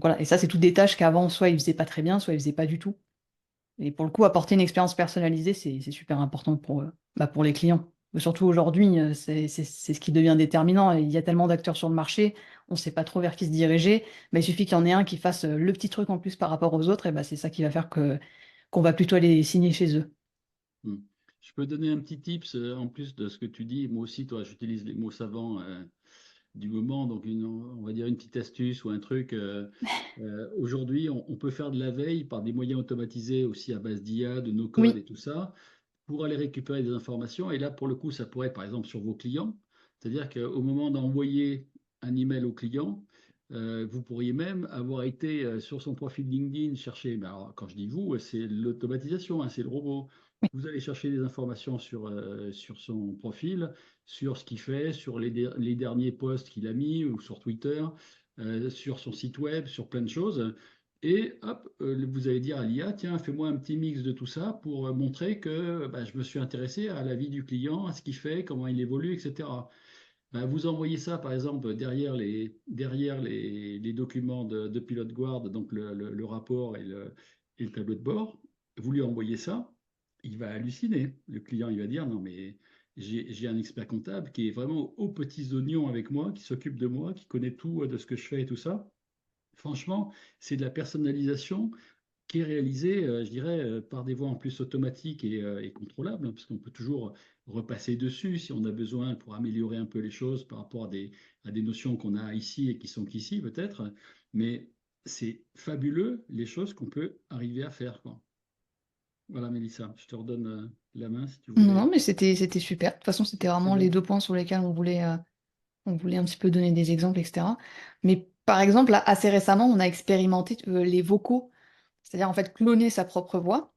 voilà, et ça, c'est toutes des tâches qu'avant, soit ils faisaient pas très bien, soit ils faisaient pas du tout. Et pour le coup, apporter une expérience personnalisée, c'est super important pour les clients. Mais surtout aujourd'hui, c'est ce qui devient déterminant. Il y a tellement d'acteurs sur le marché, on ne sait pas trop vers qui se diriger. Mais il suffit qu'il y en ait un qui fasse le petit truc en plus par rapport aux autres, et ben, c'est ça qui va faire qu'on va plutôt aller signer chez eux. Hmm. Je peux donner un petit tips en plus de ce que tu dis. Moi aussi, toi, j'utilise les mots savants du moment, donc on va dire une petite astuce ou un truc. Aujourd'hui, on peut faire de la veille par des moyens automatisés aussi à base d'IA, de no-code Oui, et tout ça, pour aller récupérer des informations. Et là, pour le coup, ça pourrait être par exemple sur vos clients. C'est-à-dire qu'au moment d'envoyer un email au client, vous pourriez même avoir été sur son profil LinkedIn chercher, mais alors, quand je dis vous, c'est l'automatisation, hein, c'est le robot. Vous allez chercher des informations sur son profil, sur ce qu'il fait, sur les derniers posts qu'il a mis ou sur Twitter, sur son site web, sur plein de choses. Et hop, vous allez dire à l'IA, tiens, fais-moi un petit mix de tout ça pour montrer que bah, je me suis intéressé à la vie du client, à ce qu'il fait, comment il évolue, etc. Bah, vous envoyez ça, par exemple, derrière les documents de Pilote Guard, donc le rapport et le tableau de bord. Vous lui envoyez ça. il va halluciner. Le client, il va dire, non, mais j'ai un expert comptable qui est vraiment aux petits oignons avec moi, qui s'occupe de moi, qui connaît tout de ce que je fais et tout ça. Franchement, c'est de la personnalisation qui est réalisée, je dirais, par des voies en plus automatiques et contrôlables, hein, parce qu'on peut toujours repasser dessus si on a besoin pour améliorer un peu les choses par rapport à des notions qu'on a ici et qui sont qu'ici peut-être. Mais c'est fabuleux les choses qu'on peut arriver à faire, quoi. Voilà, Mélissa, je te redonne la main si tu Non, voulais. mais c'était super. De toute façon, c'était Très vraiment les bien. 2 points sur lesquels on voulait un petit peu donner des exemples, etc. Mais par exemple, là, assez récemment, on a expérimenté les vocaux, c'est-à-dire en fait cloner sa propre voix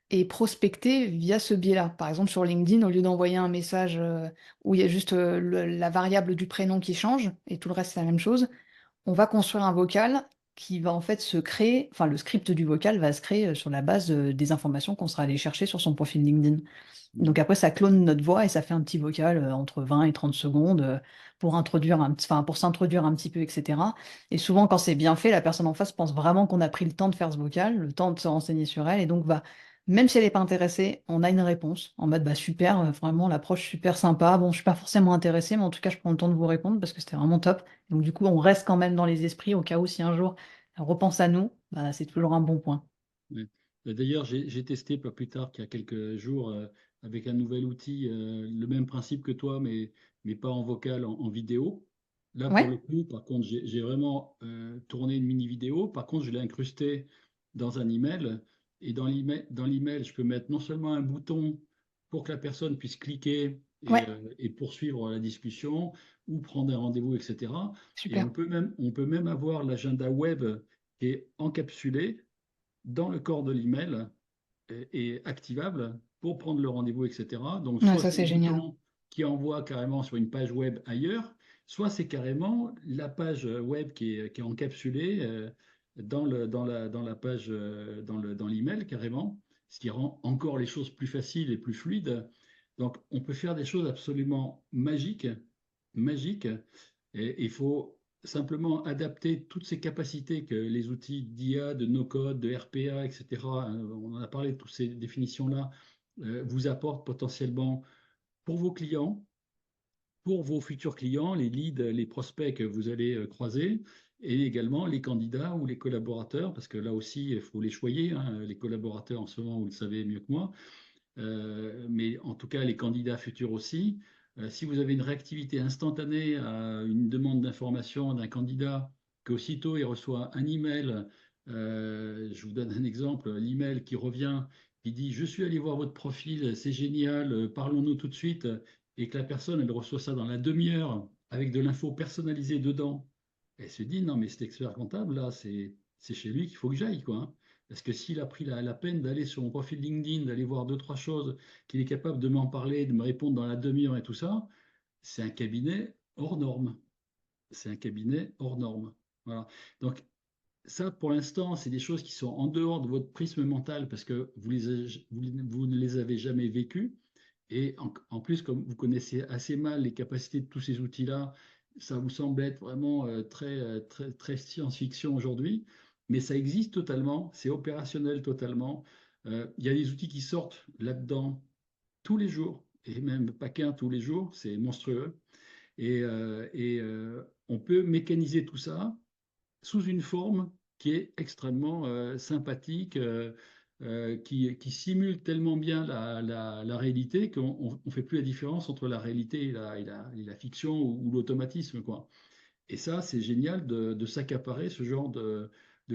et prospecter via ce biais-là. Par exemple, sur LinkedIn, au lieu d'envoyer un message où il y a juste la variable du prénom qui change et tout le reste c'est la même chose, on va construire un vocal qui va en fait se créer, enfin le script du vocal va se créer sur la base des informations qu'on sera allé chercher sur son profil LinkedIn. Donc après, ça clone notre voix et ça fait un petit vocal entre 20 et 30 secondes pour pour s'introduire un petit peu, etc. Et souvent, quand c'est bien fait, la personne en face pense vraiment qu'on a pris le temps de faire ce vocal, le temps de se renseigner sur elle, et donc même si elle n'est pas intéressée, on a une réponse en mode bah super, vraiment l'approche super sympa. Bon, je suis pas forcément intéressée, mais en tout cas, je prends le temps de vous répondre parce que c'était vraiment top. Donc du coup, on reste quand même dans les esprits au cas où si un jour elle repense à nous, bah, c'est toujours un bon point. Ouais. D'ailleurs, j'ai testé pas plus tard qu'il y a quelques jours avec un nouvel outil, le même principe que toi, mais pas en vocal, en vidéo. Là, pour Ouais, le coup, par contre, j'ai vraiment tourné une mini vidéo. Par contre, je l'ai incrusté dans un email. Et dans l'email, je peux mettre non seulement un bouton pour que la personne puisse cliquer ouais, et poursuivre la discussion ou prendre un rendez-vous, etc. Et super. on peut même avoir l'agenda web qui est encapsulé dans le corps de l'email est activable pour prendre le rendez-vous, etc. Donc, Ouais, soit ça c'est le c'est génial. bouton qui envoie carrément sur une page web ailleurs, soit c'est carrément la page web qui est encapsulée dans la page, dans l'email carrément, ce qui rend encore les choses plus faciles et plus fluides. Donc, on peut faire des choses absolument magiques, magiques, et il faut simplement adapter toutes ces capacités que les outils d'IA, de no-code, de RPA, etc., on en a parlé de toutes ces définitions-là, vous apportent potentiellement pour vos clients, pour vos futurs clients, les leads, les prospects que vous allez croiser, et également les candidats ou les collaborateurs, parce que là aussi, il faut les choyer, hein, les collaborateurs en ce moment, vous le savez mieux que moi, mais en tout cas les candidats futurs aussi. Si vous avez une réactivité instantanée à une demande d'information d'un candidat, qu'aussitôt il reçoit un email, je vous donne un exemple, l'email qui revient, qui dit je suis allé voir votre profil, c'est génial, parlons-nous tout de suite, et que la personne elle reçoit ça dans la demi-heure avec de l'info personnalisée dedans, elle se dit non mais cet expert comptable là, c'est chez lui qu'il faut que j'aille quoi, hein. Parce que s'il a pris la peine d'aller sur mon profil LinkedIn, d'aller voir deux, trois choses, qu'il est capable de m'en parler, de me répondre dans la demi-heure et tout ça, c'est un cabinet hors norme. C'est un cabinet hors norme. Voilà. Donc, ça, pour l'instant, c'est des choses qui sont en dehors de votre prisme mental parce que vous ne les avez jamais vécues. Et en plus, comme vous connaissez assez mal les capacités de tous ces outils-là, ça vous semble être vraiment très science-fiction aujourd'hui, mais ça existe totalement, c'est opérationnel totalement. Il y a des outils qui sortent là-dedans tous les jours, et même pas qu'un tous les jours, c'est monstrueux. On peut mécaniser tout ça sous une forme qui est extrêmement sympathique, qui simule tellement bien la réalité qu'on ne fait plus la différence entre la réalité et la fiction ou l'automatisme, quoi. Et ça, c'est génial de s'accaparer ce genre de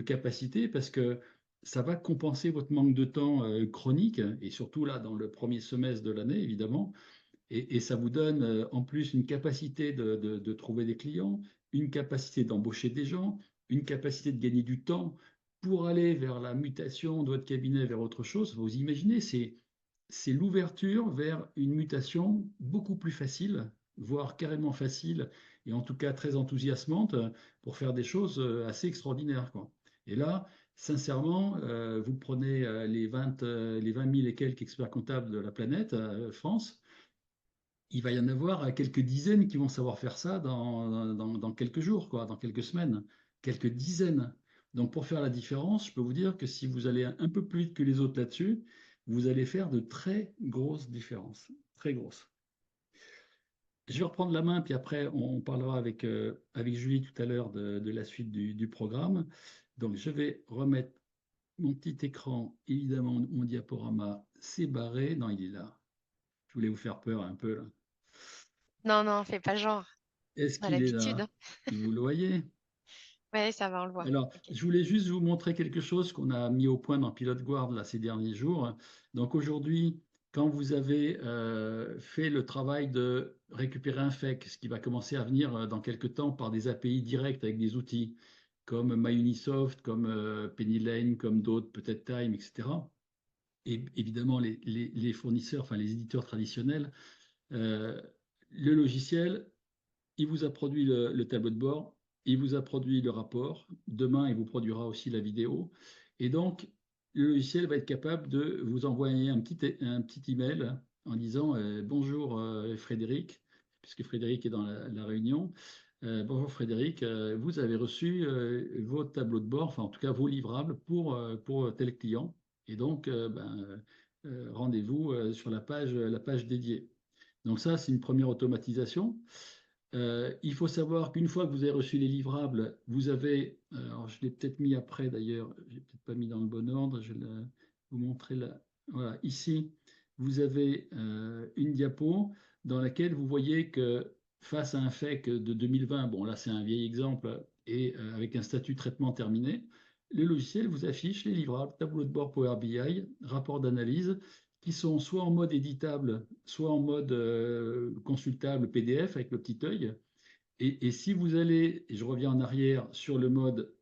capacité parce que ça va compenser votre manque de temps chronique, et surtout là, dans le premier semestre de l'année, évidemment. Et ça vous donne en plus une capacité de trouver des clients, une capacité d'embaucher des gens, une capacité de gagner du temps pour aller vers la mutation de votre cabinet vers autre chose. Vous imaginez, c'est l'ouverture vers une mutation beaucoup plus facile, voire carrément facile, et en tout cas très enthousiasmante pour faire des choses assez extraordinaires, quoi. Et là, sincèrement, vous prenez les 20 000 et quelques experts comptables de la planète, France, il va y en avoir quelques dizaines qui vont savoir faire ça dans quelques jours, quoi, dans quelques semaines, quelques dizaines. Donc pour faire la différence, je peux vous dire que si vous allez un peu plus vite que les autres là-dessus, vous allez faire de très grosses différences, très grosses. Je vais reprendre la main, puis après, on parlera avec Julie tout à l'heure de la suite du programme. Donc, je vais remettre mon petit écran. Évidemment, mon diaporama s'est barré. Non, il est là. Je voulais vous faire peur un peu, là. Non, non, fais pas genre. Est-ce On a qu'il est l'habitude, là? hein. Vous le voyez? Ouais, ça va, on le voit. Alors, Ok. je voulais juste vous montrer quelque chose qu'on a mis au point dans Pilote Guard là, ces derniers jours. Donc aujourd'hui, quand vous avez fait le travail de récupérer un FEC, ce qui va commencer à venir dans quelques temps par des API directs avec des outils comme MyUnisoft, comme PennyLane, comme d'autres, peut-être Time, etc. Et évidemment, les fournisseurs, enfin les éditeurs traditionnels, euh, le logiciel, il vous a produit le tableau de bord, il vous a produit le rapport. Demain, il vous produira aussi la vidéo. Et donc, le logiciel va être capable de vous envoyer un petit email en disant bonjour Frédéric, puisque Frédéric est dans la réunion. Bonjour Frédéric, vous avez reçu vos tableaux de bord, enfin en tout cas vos livrables pour tel client. Et donc, rendez-vous sur la page dédiée. Donc ça, c'est une première automatisation. Il faut savoir qu'une fois que vous avez reçu les livrables, vous avez, alors je l'ai peut-être mis après d'ailleurs, je l'ai peut-être pas mis dans le bon ordre, je vais vous montrer là. Voilà, ici, vous avez une diapo dans laquelle vous voyez que face à un FEC de 2020, bon là c'est un vieil exemple, et avec un statut traitement terminé, le logiciel vous affiche les livrables, tableau de bord Power BI, rapport d'analyse, qui sont soit en mode éditable, soit en mode consultable PDF avec le petit œil. Et si vous allez, et je reviens en arrière, sur le mode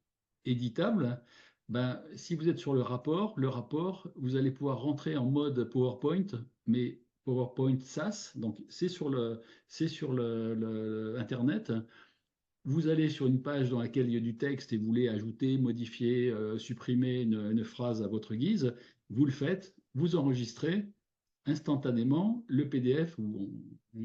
éditable, ben, si vous êtes sur le rapport, vous allez pouvoir rentrer en mode PowerPoint, mais PowerPoint SaaS, donc c'est sur Internet. Vous allez sur une page dans laquelle il y a du texte et vous voulez ajouter, modifier, supprimer une phrase à votre guise, vous le faites, vous enregistrez, instantanément, le PDF, ou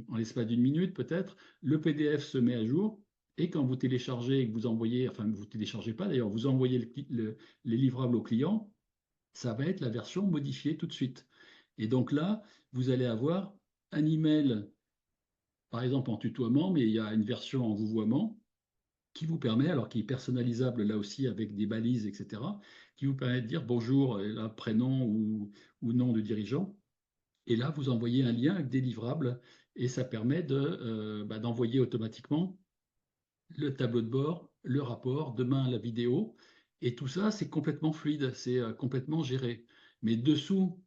en l'espace d'une minute peut-être, le PDF se met à jour. Et quand vous téléchargez et que vous envoyez, enfin vous ne téléchargez pas d'ailleurs, vous envoyez les livrables au client, ça va être la version modifiée tout de suite. Et donc là, vous allez avoir un email, par exemple en tutoiement, mais il y a une version en vouvoiement qui vous permet, alors qui est personnalisable là aussi avec des balises, etc., qui vous permet de dire bonjour, et là, prénom ou nom de dirigeant. Et là, vous envoyez un lien avec des livrables et ça permet d'envoyer automatiquement le tableau de bord, le rapport, demain la vidéo. Et tout ça, c'est complètement fluide, c'est complètement géré. Mais dessous,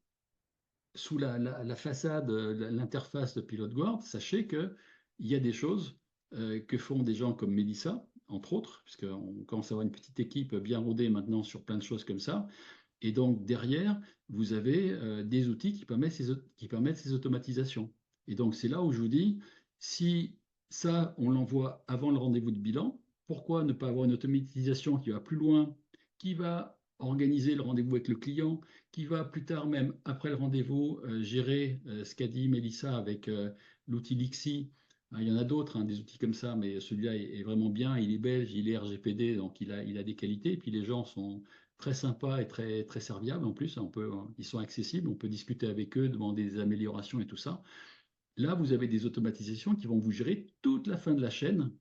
sous la façade, l'interface de Pilot Guard, sachez qu'il y a des choses que font des gens comme Mélissa, entre autres, puisqu'on commence à avoir une petite équipe bien rodée maintenant sur plein de choses comme ça. Et donc, derrière, vous avez des outils qui permettent ces automatisations. Et donc, c'est là où je vous dis, si ça, on l'envoie avant le rendez-vous de bilan, pourquoi ne pas avoir une automatisation qui va plus loin, qui va organiser le rendez-vous avec le client, qui va plus tard, même après le rendez-vous, gérer ce qu'a dit Mélissa avec l'outil Lixi. Il y en a d'autres, hein, des outils comme ça, mais celui-là est vraiment bien. Il est belge, il est RGPD, donc il a des qualités. Et puis les gens sont très sympas et très, très serviables en plus. Ils sont accessibles, on peut discuter avec eux, demander des améliorations et tout ça. Là, vous avez des automatisations qui vont vous gérer toute la fin de la chaîne,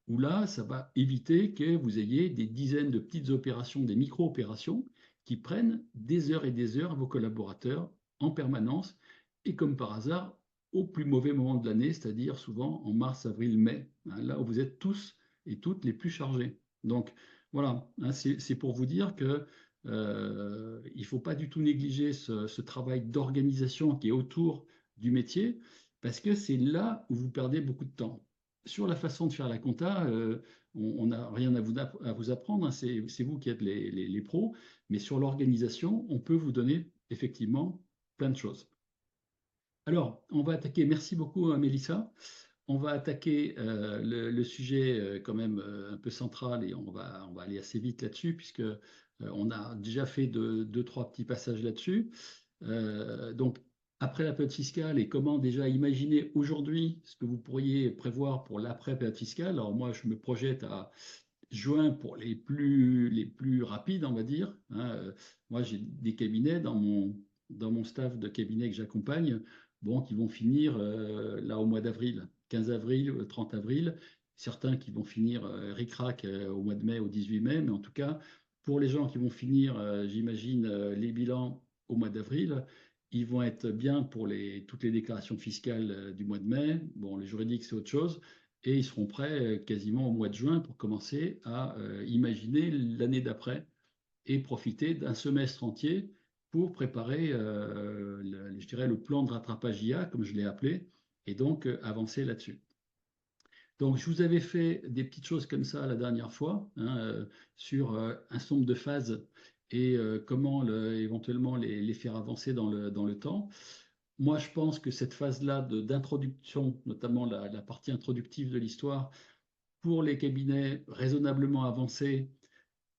où là, ça va éviter que vous ayez des dizaines de petites opérations, des micro-opérations, qui prennent des heures et des heures à vos collaborateurs en permanence, et comme par hasard, au plus mauvais moment de l'année, c'est-à-dire souvent en mars, avril, mai, hein, là où vous êtes tous et toutes les plus chargés. Donc voilà, hein, c'est pour vous dire que il ne faut pas du tout négliger ce travail d'organisation qui est autour du métier parce que c'est là où vous perdez beaucoup de temps. Sur la façon de faire la compta, on n'a rien à vous apprendre, hein, c'est vous qui êtes les pros, mais sur l'organisation, on peut vous donner effectivement plein de choses. Alors, on va attaquer, merci beaucoup à Mélissa, on va attaquer le sujet quand même un peu central et on va aller assez vite là-dessus puisque on a déjà fait deux, trois petits passages là-dessus. Donc, après la période fiscale et comment déjà imaginer aujourd'hui ce que vous pourriez prévoir pour l'après-période fiscale. Alors moi, je me projette à juin pour les plus rapides, on va dire, hein. Moi, j'ai des cabinets dans mon staff de cabinet que j'accompagne, bon, qui vont finir là au mois d'avril, 15 avril, 30 avril. Certains qui vont finir ric-rac au mois de mai, au 18 mai, mais en tout cas, pour les gens qui vont finir, j'imagine, les bilans au mois d'avril, ils vont être bien pour toutes les déclarations fiscales du mois de mai. Bon, le juridique, c'est autre chose. Et ils seront prêts quasiment au mois de juin pour commencer à imaginer l'année d'après et profiter d'un semestre entier pour préparer, je dirais, le plan de rattrapage IA, comme je l'ai appelé, et donc avancer là-dessus. Donc, je vous avais fait des petites choses comme ça la dernière fois, hein, sur un certain nombre de phases et comment éventuellement les faire avancer dans le temps. Moi, je pense que cette phase-là d'introduction, notamment la partie introductive de l'histoire, pour les cabinets raisonnablement avancés,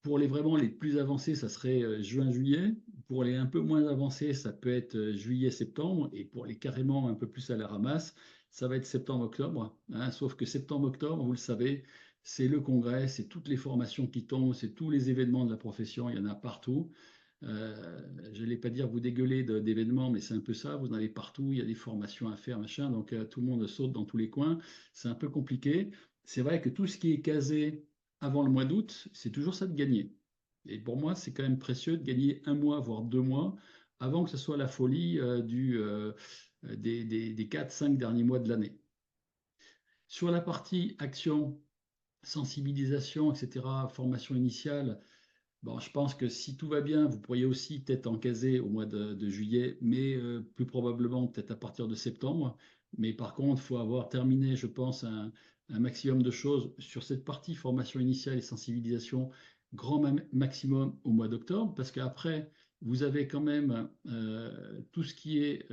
pour vraiment les plus avancés, ça serait juin-juillet. Pour les un peu moins avancés, ça peut être juillet-septembre. Et pour les carrément un peu plus à la ramasse, ça va être septembre-octobre, hein. Sauf que septembre-octobre, vous le savez, c'est le congrès, c'est toutes les formations qui tombent, c'est tous les événements de la profession, il y en a partout. Je n'allais pas dire vous dégueulez d'événements, mais c'est un peu ça. Vous en avez partout, il y a des formations à faire, machin. Donc tout le monde saute dans tous les coins. C'est un peu compliqué. C'est vrai que tout ce qui est casé avant le mois d'août, c'est toujours ça de gagner. Et pour moi, c'est quand même précieux de gagner un mois, voire 2 mois, avant que ce soit la folie des 4-5 derniers mois de l'année. Sur la partie action, sensibilisation, etc., formation initiale, bon, je pense que si tout va bien, vous pourriez aussi peut-être en caser au mois de juillet, mais plus probablement peut-être à partir de septembre. Mais par contre, il faut avoir terminé, je pense, un maximum de choses sur cette partie formation initiale et sensibilisation, grand maximum au mois d'octobre, parce qu'après, vous avez quand même tout ce qui est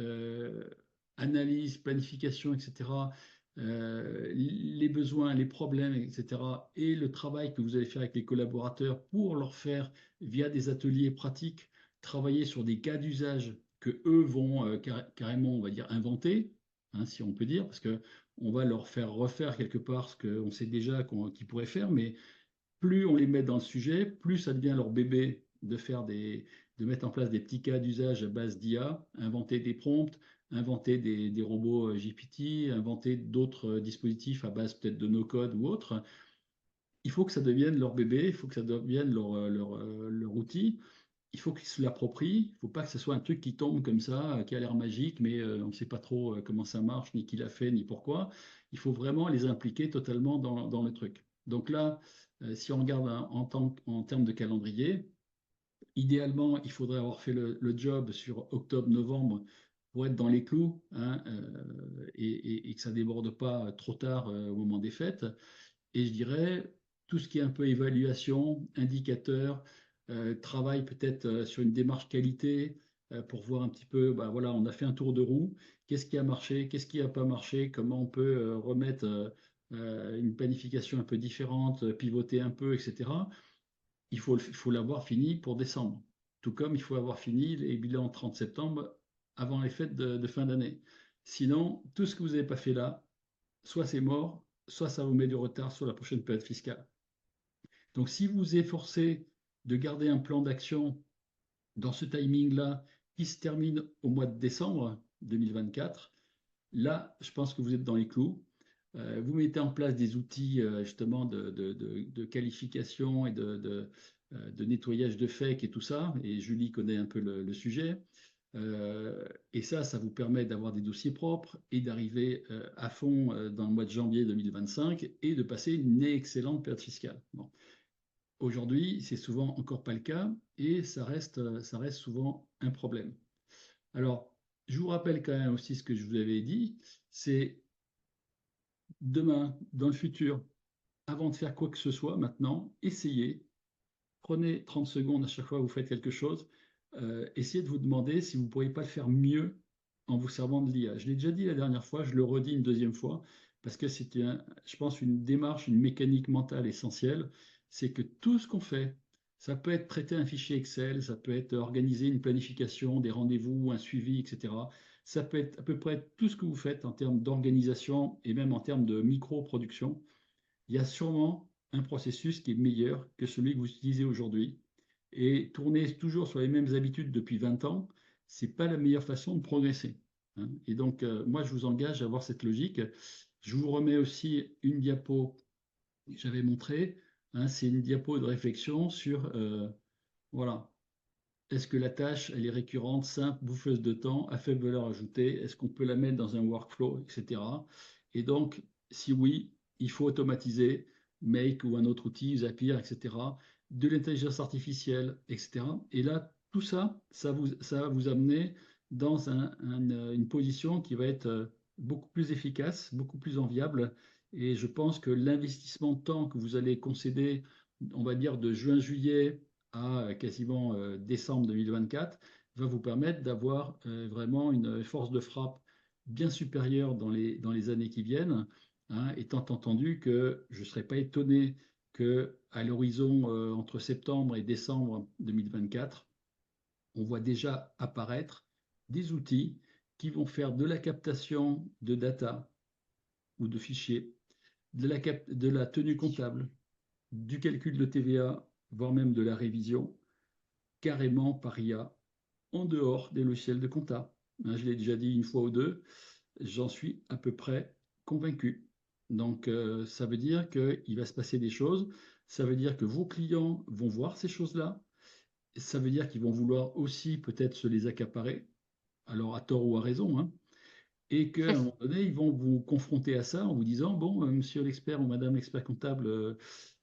analyse, planification, etc., les besoins, les problèmes, etc., et le travail que vous allez faire avec les collaborateurs pour leur faire, via des ateliers pratiques, travailler sur des cas d'usage que eux vont carrément, on va dire, inventer, hein, si on peut dire, parce que on va leur faire refaire quelque part ce qu'on sait déjà qu'ils pourraient faire, mais plus on les met dans le sujet, plus ça devient leur bébé de mettre en place des petits cas d'usage à base d'IA, inventer des prompts, inventer des robots GPT, inventer d'autres dispositifs à base peut-être de no-code ou autre. Il faut que ça devienne leur bébé, il faut que ça devienne leur outil. Il faut qu'ils se l'approprient. Il ne faut pas que ce soit un truc qui tombe comme ça, qui a l'air magique, mais on ne sait pas trop comment ça marche, ni qui l'a fait, ni pourquoi. Il faut vraiment les impliquer totalement dans le truc. Donc là, si on regarde en termes de calendrier, idéalement, il faudrait avoir fait le job sur octobre-novembre pour être dans les clous, hein, et que ça ne déborde pas trop tard au moment des fêtes. Et je dirais, tout ce qui est un peu évaluation, indicateur, travail peut-être sur une démarche qualité pour voir un petit peu, bah voilà, on a fait un tour de roue, qu'est-ce qui a marché, qu'est-ce qui n'a pas marché, comment on peut remettre une planification un peu différente, pivoter un peu, etc. Il faut l'avoir fini pour décembre. Tout comme il faut avoir fini les bilans 30 septembre avant les fêtes de fin d'année. Sinon, tout ce que vous n'avez pas fait là, soit c'est mort, soit ça vous met du retard sur la prochaine période fiscale. Donc, si vous vous efforcez de garder un plan d'action dans ce timing-là qui se termine au mois de décembre 2024, là, je pense que vous êtes dans les clous. Vous mettez en place des outils justement de qualification et de nettoyage de fake et tout ça, et Julie connaît un peu le sujet. Et ça vous permet d'avoir des dossiers propres et d'arriver à fond dans le mois de janvier 2025 et de passer une excellente période fiscale. Bon. Aujourd'hui, c'est souvent encore pas le cas et ça reste souvent un problème. Alors, je vous rappelle quand même aussi ce que je vous avais dit, c'est demain, dans le futur, avant de faire quoi que ce soit, maintenant, essayez, prenez 30 secondes à chaque fois que vous faites quelque chose, essayez de vous demander si vous ne pourriez pas le faire mieux en vous servant de l'IA. Je l'ai déjà dit la dernière fois, je le redis une deuxième fois, parce que c'est, je pense, une démarche, une mécanique mentale essentielle, c'est que tout ce qu'on fait, ça peut être traiter un fichier Excel, ça peut être organiser une planification, des rendez-vous, un suivi, etc. Ça peut être à peu près tout ce que vous faites en termes d'organisation et même en termes de micro-production. Il y a sûrement un processus qui est meilleur que celui que vous utilisez aujourd'hui. Et tourner toujours sur les mêmes habitudes depuis 20 ans, c'est pas la meilleure façon de progresser, hein. Et donc, moi, je vous engage à avoir cette logique. Je vous remets aussi une diapo que j'avais montrée, hein, c'est une diapo de réflexion sur, voilà, est-ce que la tâche, elle est récurrente, simple, bouffereuse de temps, à faible valeur ajoutée? Est-ce qu'on peut la mettre dans un workflow, etc. Et donc, si oui, il faut automatiser Make ou un autre outil, Zapier, etc. De l'intelligence artificielle, etc. Et là, tout ça, ça va vous amener dans une position qui va être beaucoup plus efficace, beaucoup plus enviable. Et je pense que l'investissement de temps que vous allez concéder, on va dire de juin-juillet à quasiment décembre 2024, va vous permettre d'avoir vraiment une force de frappe bien supérieure dans les années qui viennent, hein, étant entendu que je ne serais pas étonné qu'à l'horizon entre septembre et décembre 2024, on voit déjà apparaître des outils qui vont faire de la captation de data ou de fichiers, de la tenue comptable, du calcul de TVA, voire même de la révision, carrément par IA, en dehors des logiciels de compta. Hein, je l'ai déjà dit une fois ou deux, j'en suis à peu près convaincu. Donc, ça veut dire qu'il va se passer des choses, ça veut dire que vos clients vont voir ces choses-là, ça veut dire qu'ils vont vouloir aussi peut-être se les accaparer, alors à tort ou à raison, hein, et qu'à un moment donné, ils vont vous confronter à ça en vous disant, bon, monsieur l'expert ou madame l'expert comptable,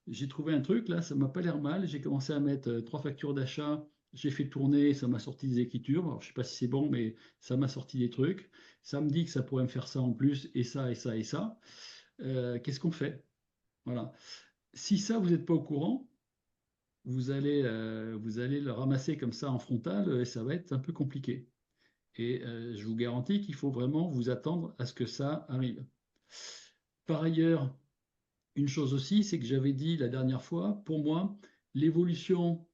j'ai trouvé un truc, là, ça m'a pas l'air mal, j'ai commencé à mettre 3 factures d'achat, j'ai fait tourner, ça m'a sorti des écritures, alors je sais pas si c'est bon, mais ça m'a sorti des trucs, ça me dit que ça pourrait me faire ça en plus, et ça, et ça, et ça. Qu'est-ce qu'on fait? Voilà. Si ça, vous n'êtes pas au courant, vous allez le ramasser comme ça en frontal, et ça va être un peu compliqué. Et je vous garantis qu'il faut vraiment vous attendre à ce que ça arrive. Par ailleurs, une chose aussi, c'est que j'avais dit la dernière fois, pour moi, l'évolution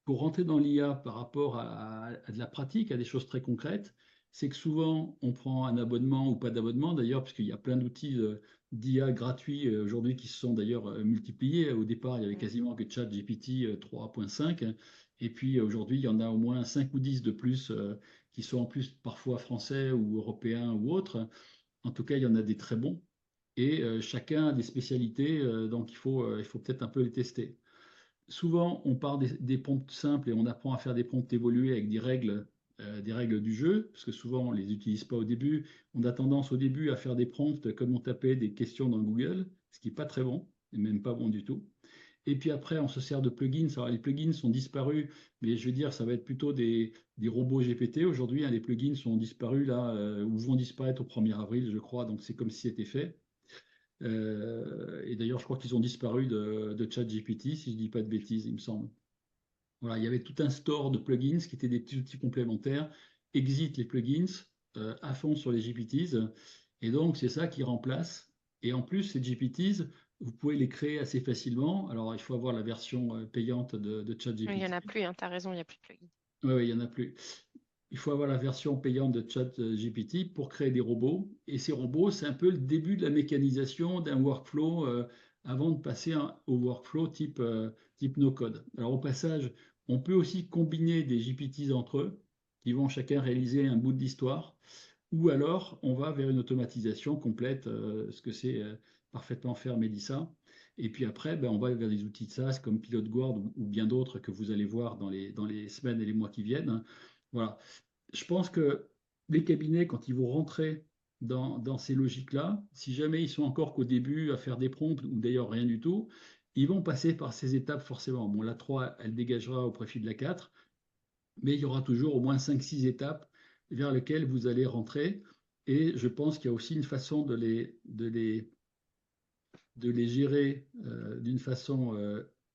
pour rentrer dans l'IA par rapport à de la pratique, à des choses très concrètes, c'est que souvent on prend un abonnement ou pas d'abonnement d'ailleurs, puisqu'il y a plein d'outils d'IA gratuits aujourd'hui qui se sont d'ailleurs multipliés. Au départ, il y avait quasiment que ChatGPT 3.5, et puis aujourd'hui, il y en a au moins 5 ou 10 de plus qui sont en plus parfois français ou européens ou autres. En tout cas, il y en a des très bons. Et chacun a des spécialités, donc il faut peut-être un peu les tester. Souvent, on part des prompts simples et on apprend à faire des prompts évolués avec des règles du jeu, parce que souvent on ne les utilise pas au début. On a tendance au début à faire des prompts comme on tapait des questions dans Google, ce qui n'est pas très bon, et même pas bon du tout. Et puis après, on se sert de plugins. Alors, les plugins sont disparus, mais je veux dire, ça va être plutôt des robots GPT. Aujourd'hui, hein, les plugins sont disparus là, ou vont disparaître au 1er avril, je crois, donc c'est comme si c'était fait. Et d'ailleurs, je crois qu'ils ont disparu de ChatGPT, si je ne dis pas de bêtises, il me semble. Voilà, il y avait tout un store de plugins qui étaient des petits outils complémentaires. Exit les plugins à fond sur les GPTs. Et donc, c'est ça qui remplace. Et en plus, ces GPTs, vous pouvez les créer assez facilement. Alors, il faut avoir la version payante de Il n'y en ChatGPT. a plus, hein, tu as raison, il n'y a plus de plugin. Oui, il n'y en a plus. Il faut avoir la version payante de ChatGPT pour créer des robots. Et ces robots, c'est un peu le début de la mécanisation d'un workflow avant de passer au workflow type no-code. Alors au passage, on peut aussi combiner des GPTs entre eux, qui vont chacun réaliser un bout d'histoire, ou alors on va vers une automatisation complète, ce que c'est parfaitement faire Melissa. Et puis après, ben, on va vers des outils de SaaS comme PilotGuard ou bien d'autres que vous allez voir dans les semaines et les mois qui viennent. Voilà. Je pense que les cabinets, quand ils vont rentrer dans ces logiques-là, si jamais ils sont encore qu'au début à faire des prompts, ou d'ailleurs rien du tout, ils vont passer par ces étapes forcément. Bon, la 3, elle dégagera au profit de la 4, mais il y aura toujours au moins 5-6 étapes vers lesquelles vous allez rentrer. Et je pense qu'il y a aussi une façon de les gérer d'une façon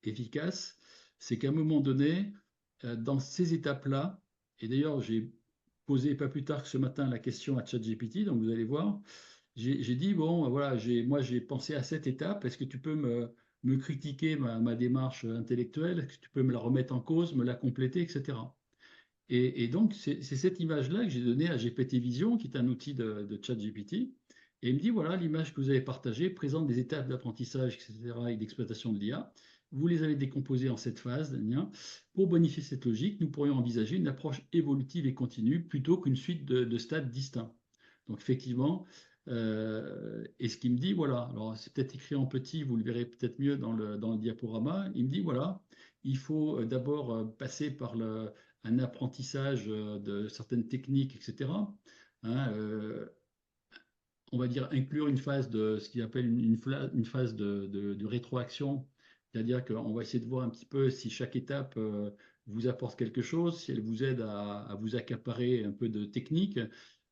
efficace. C'est qu'à un moment donné, dans ces étapes-là, et d'ailleurs j'ai posé pas plus tard que ce matin la question à ChatGPT, donc vous allez voir, j'ai dit, bon, voilà, moi j'ai pensé à cette étape, est-ce que tu peux me critiquer ma démarche intellectuelle, est-ce que tu peux me la remettre en cause, me la compléter, etc. Et donc, c'est cette image-là que j'ai donnée à GPT Vision, qui est un outil de ChatGPT. Et il me dit, voilà, l'image que vous avez partagée présente des étapes d'apprentissage, etc., et d'exploitation de l'IA. vous les avez décomposés en 7 phases. Pour bonifier cette logique, nous pourrions envisager une approche évolutive et continue plutôt qu'une suite de stades distincts. Donc effectivement, et ce qu'il me dit, voilà, alors c'est peut-être écrit en petit, vous le verrez peut-être mieux dans le diaporama, il me dit, voilà, il faut d'abord passer par un apprentissage de certaines techniques, etc. Hein, on va dire inclure une phase de ce qu'il appelle une phase de rétroaction, c'est-à-dire qu'on va essayer de voir un petit peu si chaque étape vous apporte quelque chose, si elle vous aide à vous accaparer un peu de technique.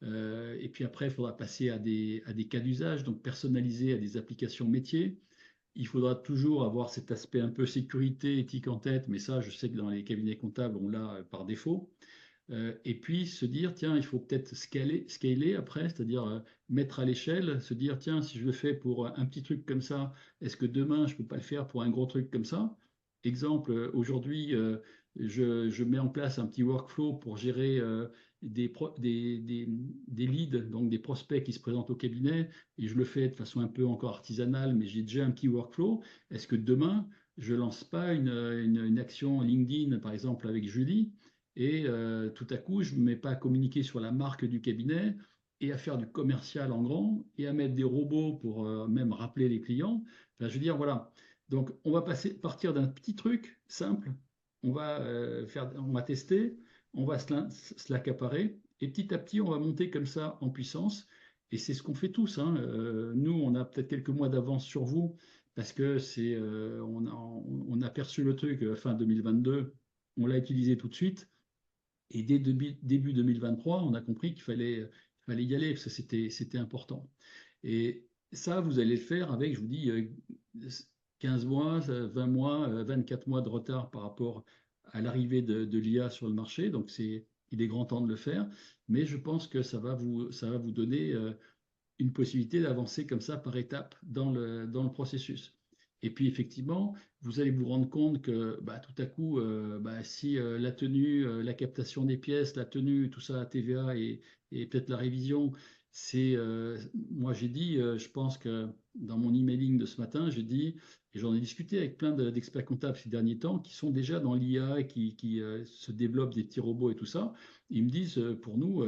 Et puis après, il faudra passer à des cas d'usage, donc personnaliser à des applications métiers. Il faudra toujours avoir cet aspect un peu sécurité, éthique en tête, mais ça, je sais que dans les cabinets comptables, on l'a par défaut. Et puis se dire, tiens, il faut peut-être scaler après, c'est-à-dire mettre à l'échelle, se dire, tiens, si je le fais pour un petit truc comme ça, est-ce que demain, je ne peux pas le faire pour un gros truc comme ça? Exemple, aujourd'hui, je mets en place un petit workflow pour gérer des leads, donc des prospects qui se présentent au cabinet, et je le fais de façon un peu encore artisanale, mais j'ai déjà un petit workflow. Est-ce que demain, je lance pas une action LinkedIn, par exemple, avec Julie, et tout à coup, je ne me mets pas à communiquer sur la marque du cabinet et à faire du commercial en grand et à mettre des robots pour même rappeler les clients. Enfin, je veux dire, voilà. Donc, on va partir d'un petit truc simple, on va tester, on va se l'accaparer, et petit à petit, on va monter comme ça en puissance. Et c'est ce qu'on fait tous, hein. Nous, on a peut-être quelques mois d'avance sur vous parce que on a perçu le truc fin 2022, on l'a utilisé tout de suite. Et dès début 2023, on a compris qu'il fallait y aller, parce que c'était important. Et ça, vous allez le faire avec, je vous dis, 15 mois, 20 mois, 24 mois de retard par rapport à l'arrivée de l'IA sur le marché. Donc, il est grand temps de le faire. Mais je pense que ça va vous donner une possibilité d'avancer comme ça par étapes dans le processus. Et puis effectivement, vous allez vous rendre compte que bah, tout à coup, si la tenue, la captation des pièces, la tenue, tout ça, la TVA et peut-être la révision, moi j'ai dit, je pense que dans mon emailing de ce matin, j'ai dit, et j'en ai discuté avec plein d'experts comptables ces derniers temps, qui sont déjà dans l'IA et qui se développent des petits robots et tout ça. Ils me disent, pour nous,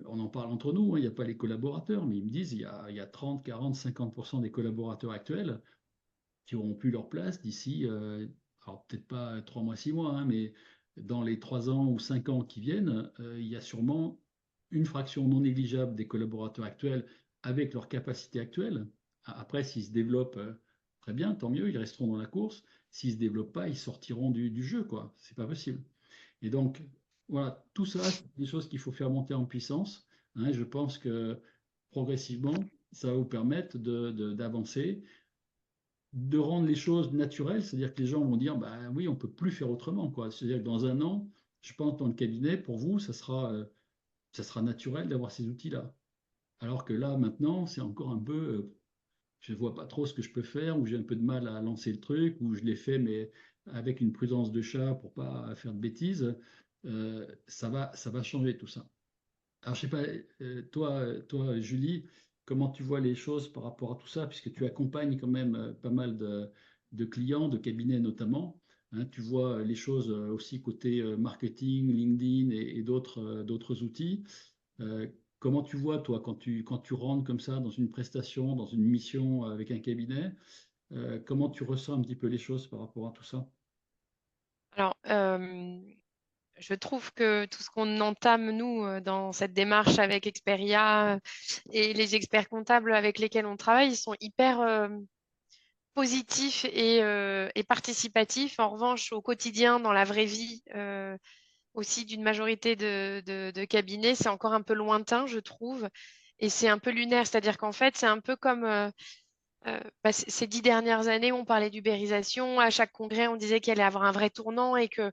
on en parle entre nous, hein, il n'y a pas les collaborateurs, mais ils me disent il y a 30, 40, 50% des collaborateurs actuels qui auront plus leur place d'ici, alors peut-être pas 3 mois, 6 mois, hein, mais dans les 3 ans ou 5 ans qui viennent, il y a sûrement une fraction non négligeable des collaborateurs actuels avec leurs capacités actuelles. Après, s'ils se développent très bien, tant mieux, ils resteront dans la course. S'ils ne se développent pas, ils sortiront du jeu, quoi. C'est pas possible. Et donc, voilà, tout ça, c'est des choses qu'il faut faire monter en puissance, hein. Je pense que progressivement, ça va vous permettre d'avancer, de rendre les choses naturelles, c'est-à-dire que les gens vont dire, bah oui, on ne peut plus faire autrement, quoi. C'est-à-dire que dans un an, je pense dans le cabinet, pour vous, ça sera naturel d'avoir ces outils-là. Alors que là, maintenant, c'est encore un peu, je ne vois pas trop ce que je peux faire, ou j'ai un peu de mal à lancer le truc, ou je l'ai fait, mais avec une prudence de chat pour pas faire de bêtises. Ça va changer tout ça. Alors, je sais pas, toi, Julie, comment tu vois les choses par rapport à tout ça, puisque tu accompagnes quand même pas mal de clients, de cabinets notamment, hein. Tu vois les choses aussi côté marketing, LinkedIn et d'autres outils. Euh, Comment tu vois, toi, quand tu rentres comme ça dans une prestation, dans une mission avec un cabinet, comment tu ressens un petit peu les choses par rapport à tout ça? Alors, je trouve que tout ce qu'on entame, nous, dans cette démarche avec Experia et les experts comptables avec lesquels on travaille, ils sont hyper positifs et participatifs. En revanche, au quotidien, dans la vraie vie, aussi d'une majorité de cabinets, c'est encore un peu lointain, je trouve. Et c'est un peu lunaire, c'est-à-dire qu'en fait, c'est un peu comme ces 10 dernières années où on parlait d'ubérisation. À chaque congrès, on disait qu'il allait avoir un vrai tournant et que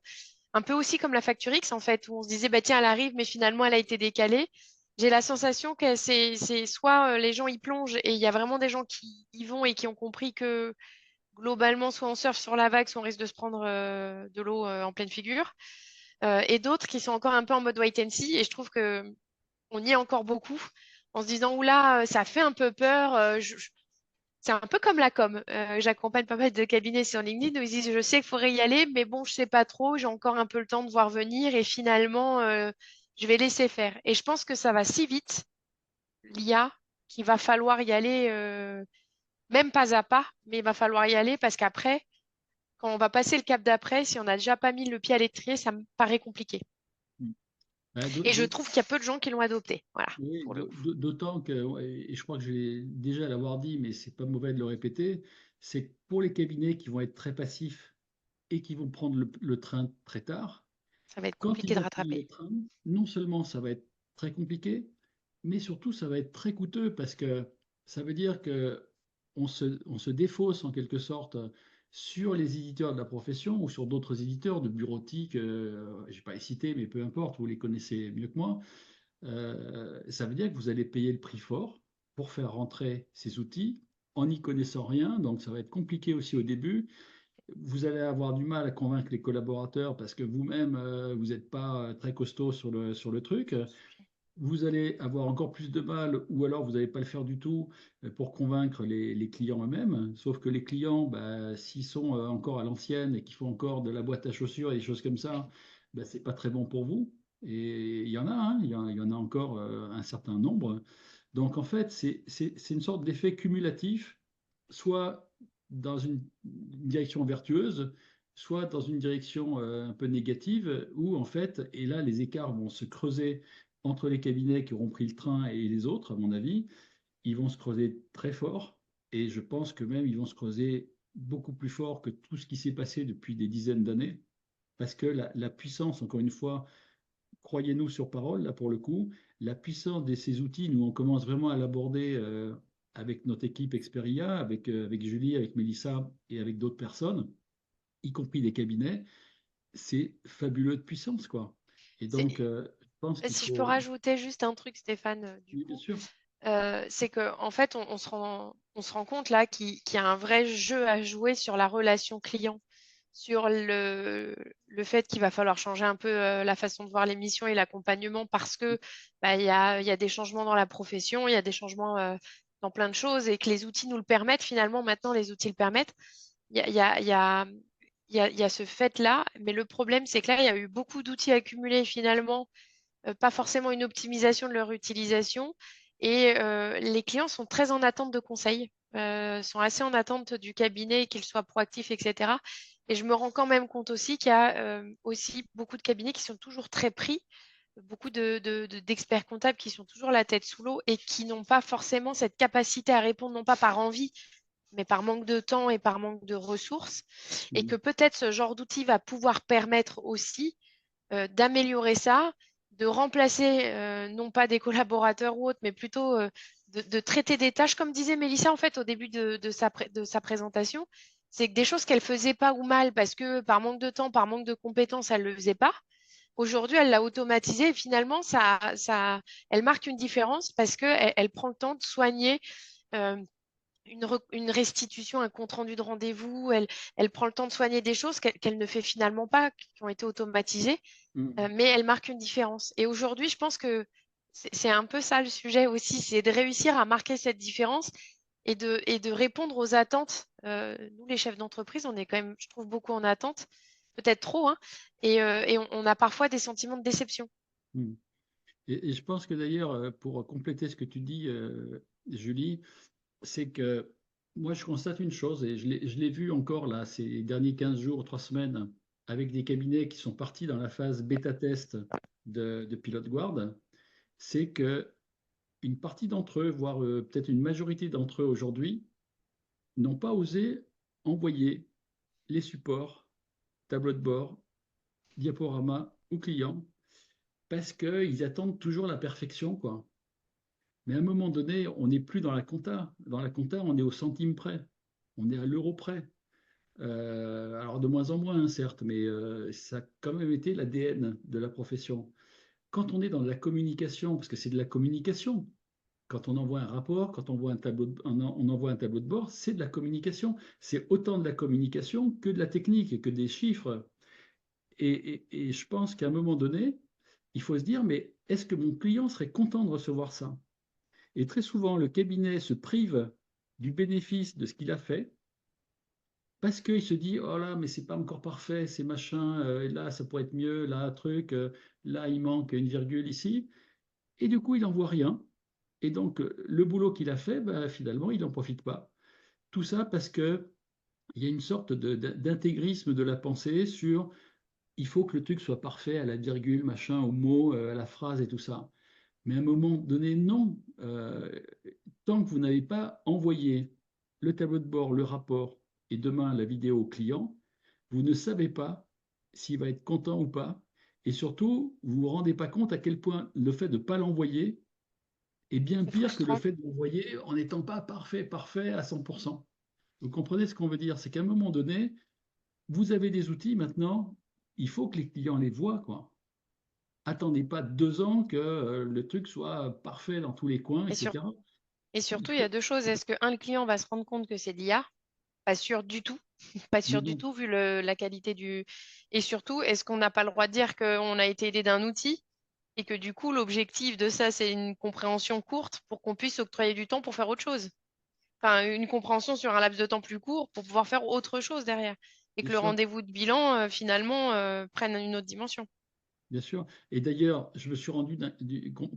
un peu aussi comme la Facture X, en fait, où on se disait, bah, tiens, elle arrive, mais finalement, elle a été décalée. J'ai la sensation que c'est soit les gens y plongent et il y a vraiment des gens qui y vont et qui ont compris que globalement, soit on surfe sur la vague, soit on risque de se prendre de l'eau en pleine figure. Et d'autres qui sont encore un peu en mode wait and see. Et je trouve que on y est encore beaucoup en se disant, oula, ça fait un peu peur. C'est un peu comme la com. J'accompagne pas mal de cabinets sur LinkedIn où ils disent, je sais qu'il faudrait y aller, mais bon, je sais pas trop, j'ai encore un peu le temps de voir venir et finalement, je vais laisser faire. Et je pense que ça va si vite, l'IA, qu'il va falloir y aller, même pas à pas, mais il va falloir y aller parce qu'après, quand on va passer le cap d'après, si on n'a déjà pas mis le pied à l'étrier, ça me paraît compliqué. Bah, Et je trouve qu'il y a peu de gens qui l'ont adopté. Voilà, oui, pour le coup. d'autant que, ouais, et je crois que je vais déjà l'avoir dit, mais c'est pas mauvais de le répéter, c'est que pour les cabinets qui vont être très passifs et qui vont prendre le train très tard, Ça va être quand ils compliqué de vont prendre le rattraper. train, non seulement ça va être très compliqué, mais surtout ça va être très coûteux parce que ça veut dire que on se défausse en quelque sorte sur les éditeurs de la profession ou sur d'autres éditeurs de bureautique, je ne vais pas les citer, mais peu importe, vous les connaissez mieux que moi. Ça veut dire que vous allez payer le prix fort pour faire rentrer ces outils en n'y connaissant rien, donc ça va être compliqué aussi au début. Vous allez avoir du mal à convaincre les collaborateurs parce que vous-même, vous n'êtes pas très costaud sur le truc. Vous allez avoir encore plus de mal, ou alors vous n'allez pas le faire du tout pour convaincre les clients eux-mêmes. Sauf que les clients, bah, s'ils sont encore à l'ancienne et qu'ils font encore de la boîte à chaussures et des choses comme ça, bah, c'est pas très bon pour vous. Et il y en a, hein, il y en a encore un certain nombre. Donc en fait, c'est une sorte d'effet cumulatif, soit dans une direction vertueuse, soit dans une direction un peu négative, où en fait, et là les écarts vont se creuser entre les cabinets qui auront pris le train et les autres, à mon avis, ils vont se creuser très fort, et je pense que même ils vont se creuser beaucoup plus fort que tout ce qui s'est passé depuis des dizaines d'années, parce que la puissance, encore une fois, croyez-nous sur parole, là pour le coup, la puissance de ces outils, nous on commence vraiment à l'aborder avec notre équipe Experia, avec Julie, avec Mélissa et avec d'autres personnes, y compris des cabinets, c'est fabuleux de puissance, quoi. Et donc, C'est- je pense qu'il Si je peux faut... rajouter juste un truc, Stéphane, du Oui, bien coup, sûr. c'est qu'en fait, on se rend compte là qu'il y a un vrai jeu à jouer sur la relation client, sur le fait qu'il va falloir changer un peu la façon de voir les missions et l'accompagnement parce que bah, il y a des changements dans la profession, il y a des changements dans plein de choses et que les outils nous le permettent. Finalement, maintenant, les outils le permettent. Il y a, il y a, il y a, il y a ce fait-là, mais le problème, c'est que là, il y a eu beaucoup d'outils accumulés finalement, pas forcément une optimisation de leur utilisation. Et les clients sont très en attente de conseils, sont assez en attente du cabinet, qu'il soit proactif, etc. Et je me rends quand même compte aussi qu'il y a aussi beaucoup de cabinets qui sont toujours très pris, beaucoup d'experts comptables qui sont toujours la tête sous l'eau et qui n'ont pas forcément cette capacité à répondre, non pas par envie, mais par manque de temps et par manque de ressources. Et que Mhm. peut-être ce genre d'outil va pouvoir permettre aussi d'améliorer ça, de remplacer non pas des collaborateurs ou autres, mais plutôt de traiter des tâches, comme disait Mélissa en fait au début de sa présentation, c'est que des choses qu'elle faisait pas ou mal parce que par manque de temps, par manque de compétences, elle le faisait pas. Aujourd'hui, elle l'a automatisé et finalement, elle marque une différence parce qu'elle elle prend le temps de soigner euh, une restitution, un compte-rendu de rendez-vous, elle prend le temps de soigner des choses qu'elle ne fait finalement pas, qui ont été automatisées, Mhm. mais elle marque une différence. Et aujourd'hui, je pense que c'est un peu ça le sujet aussi, c'est de réussir à marquer cette différence et de répondre aux attentes. Nous, les chefs d'entreprise, on est quand même, je trouve, beaucoup en attente, peut-être trop, hein, et on a parfois des sentiments de déception. Mhm. Et je pense que d'ailleurs, pour compléter ce que tu dis, Julie, c'est que moi, je constate une chose, et je l'ai vu encore là, ces derniers 15 jours, 3 semaines, avec des cabinets qui sont partis dans la phase bêta-test de Pilote Guard, c'est que une partie d'entre eux, voire peut-être une majorité d'entre eux aujourd'hui, n'ont pas osé envoyer les supports, tableau de bord, diaporama aux clients, parce qu'ils attendent toujours la perfection, quoi. Mais à un moment donné, on n'est plus dans la compta. Dans la compta, on est au centime près. On est à l'euro près. Alors de moins en moins, hein, certes, mais ça a quand même été l'ADN de la profession. Quand on est dans la communication, parce que c'est de la communication, quand on envoie un rapport, quand on on envoie un tableau de bord, c'est de la communication. C'est autant de la communication que de la technique et que des chiffres. Et je pense qu'à un moment donné, il faut se dire, mais est-ce que mon client serait content de recevoir ça? Et très souvent, le cabinet se prive du bénéfice de ce qu'il a fait, parce qu'il se dit, oh là, mais c'est pas encore parfait, c'est machin, là, ça pourrait être mieux, là, truc, là, il manque une virgule ici, et du coup, il n'en voit rien. Et donc, le boulot qu'il a fait, bah, finalement, il n'en profite pas. Tout ça parce que il y a une sorte d'intégrisme de la pensée sur il faut que le truc soit parfait à la virgule, machin, au mot, à la phrase et tout ça. Mais à un moment donné, non. Tant que vous n'avez pas envoyé le tableau de bord, le rapport et demain la vidéo au client, vous ne savez pas s'il va être content ou pas. Et surtout, vous ne vous rendez pas compte à quel point le fait de ne pas l'envoyer est bien C'est pire que le frustrant. fait de l'envoyer en n'étant pas parfait à 100%. Vous comprenez ce qu'on veut dire? C'est qu'à un moment donné, vous avez des outils maintenant, il faut que les clients les voient, quoi. Attendez pas 2 ans que le truc soit parfait dans tous les coins, Et, sur- etc. et Il surtout, il y a faut... 2 choses. Est-ce que, un, le client va se rendre compte que c'est de l'IA? Pas sûr du tout. Pas Mais sûr du non, tout, vu la qualité du. Et surtout, est-ce qu'on n'a pas le droit de dire qu'on a été aidé d'un outil et que du coup, l'objectif de ça, c'est une compréhension courte pour qu'on puisse octroyer du temps pour faire autre chose? Enfin, une compréhension sur un laps de temps plus court pour pouvoir faire autre chose derrière. Et bien que le sûr, rendez-vous de bilan, finalement, prenne une autre dimension. bien sûr. Et d'ailleurs, je me suis rendu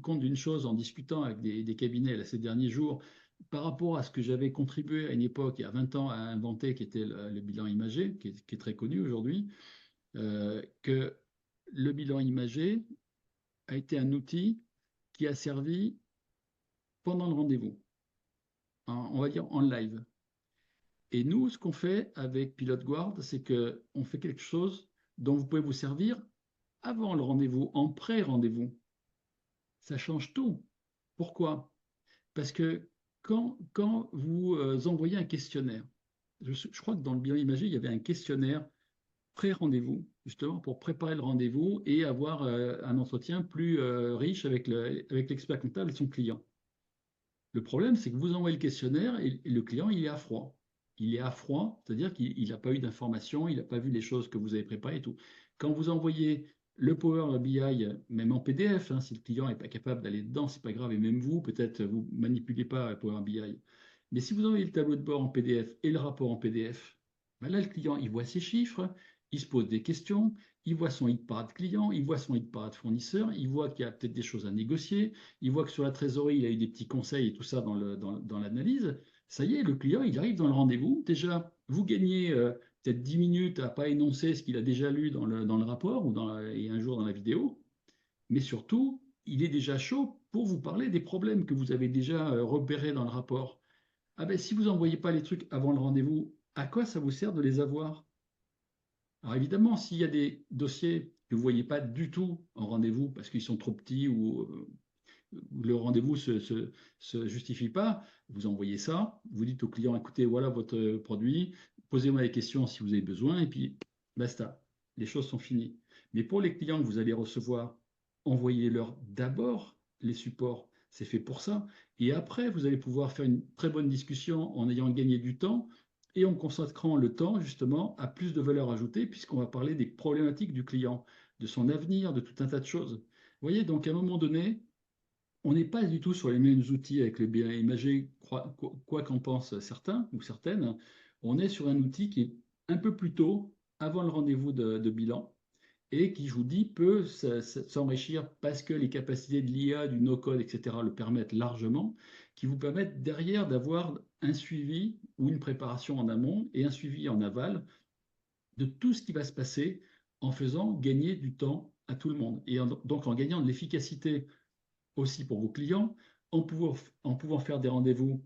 compte d'une chose en discutant avec des cabinets là, ces derniers jours, par rapport à ce que j'avais contribué à une époque, il y a 20 ans, à inventer, qui était le bilan imagé, qui est très connu aujourd'hui, que le bilan imagé a été un outil qui a servi pendant le rendez-vous, on va dire en live. Et nous, ce qu'on fait avec Pilot Guard, c'est qu'on fait quelque chose dont vous pouvez vous servir avant le rendez-vous, en pré-rendez-vous. Ça change tout. Pourquoi? Parce que quand vous envoyez un questionnaire, je crois que dans le bilan imagé, il y avait un questionnaire pré-rendez-vous, justement pour préparer le rendez-vous et avoir un entretien plus riche avec l'expert comptable et son client. Le problème, c'est que vous envoyez le questionnaire et le client, il est à froid. Il est à froid, c'est-à-dire qu'il n'a pas eu d'informations, il n'a pas vu les choses que vous avez préparées et tout. Quand vous envoyez le Power BI, même en PDF, hein, si le client n'est pas capable d'aller dedans, c'est pas grave, et même vous, peut-être, vous ne manipulez pas Power BI. Mais si vous envoyez le tableau de bord en PDF et le rapport en PDF, ben là, le client, il voit ses chiffres, il se pose des questions, il voit son hit parade client, il voit son hit parade fournisseur, il voit qu'il y a peut-être des choses à négocier, il voit que sur la trésorerie, il a eu des petits conseils et tout ça dans l'analyse. Ça y est, le client, il arrive dans le rendez-vous. Déjà, vous gagnez peut-être 10 minutes à pas énoncer ce qu'il a déjà lu dans le rapport et un jour dans la vidéo. Mais surtout, il est déjà chaud pour vous parler des problèmes que vous avez déjà repérés dans le rapport. Ah ben, si vous n'envoyez pas les trucs avant le rendez-vous, à quoi ça vous sert de les avoir? Alors évidemment, s'il y a des dossiers que vous ne voyez pas du tout en rendez-vous parce qu'ils sont trop petits ou le rendez-vous se justifie pas, vous envoyez ça, vous dites au client, écoutez, voilà votre produit, posez-moi des questions si vous avez besoin, et puis basta, les choses sont finies. Mais pour les clients que vous allez recevoir, envoyez-leur d'abord les supports, c'est fait pour ça, et après, vous allez pouvoir faire une très bonne discussion en ayant gagné du temps et en consacrant le temps justement à plus de valeur ajoutée, puisqu'on va parler des problématiques du client, de son avenir, de tout un tas de choses. Vous voyez, donc à un moment donné, on n'est pas du tout sur les mêmes outils avec le bilan imagé, quoi qu'en pensent certains ou certaines. On est sur un outil qui est un peu plus tôt, avant le rendez-vous de bilan, et qui, je vous dis, peut s'enrichir parce que les capacités de l'IA, du no-code, etc., le permettent largement, qui vous permettent derrière d'avoir un suivi ou une préparation en amont et un suivi en aval de tout ce qui va se passer en faisant gagner du temps à tout le monde. Et donc en gagnant de l'efficacité aussi pour vos clients, en pouvant faire des rendez-vous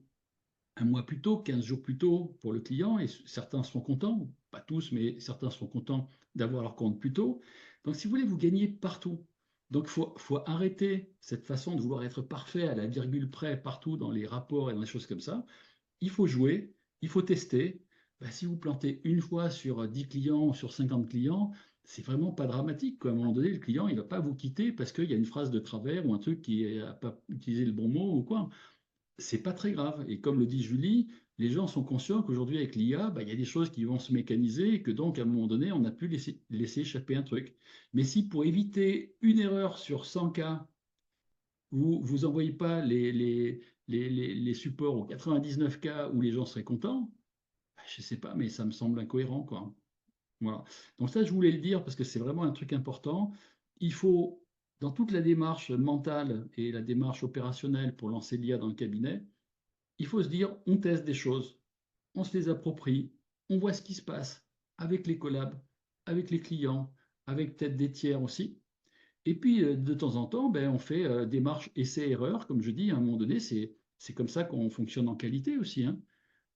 un mois plus tôt, 15 jours plus tôt pour le client, et certains seront contents, pas tous, mais certains seront contents d'avoir leur compte plus tôt. Donc si vous voulez, vous gagnez partout. Donc il faut arrêter cette façon de vouloir être parfait à la virgule près partout dans les rapports et dans les choses comme ça. Il faut jouer, il faut tester. Ben, si vous plantez une fois sur 10 clients, sur 50 clients, c'est vraiment pas dramatique, quoi. À un moment donné, le client, il ne va pas vous quitter parce qu'il y a une phrase de travers ou un truc qui n'a pas utilisé le bon mot ou quoi. C'est pas très grave. Et comme le dit Julie, les gens sont conscients qu'aujourd'hui, avec l'IA, ben, il y a des choses qui vont se mécaniser et que donc, à un moment donné, on a pu laisser échapper un truc. Mais si pour éviter une erreur sur 100 cas, vous n'envoyez pas les supports aux 99 cas où les gens seraient contents, je ne sais pas, mais ça me semble incohérent, quoi. Voilà. Donc ça, je voulais le dire parce que c'est vraiment un truc important. Il faut, dans toute la démarche mentale et la démarche opérationnelle pour lancer l'IA dans le cabinet, il faut se dire, on teste des choses, on se les approprie, on voit ce qui se passe avec les collabs, avec les clients, avec peut-être des tiers aussi. Et puis, de temps en temps, ben, on fait démarche essai-erreur, comme je dis, à un moment donné, c'est comme ça qu'on fonctionne en qualité aussi, hein.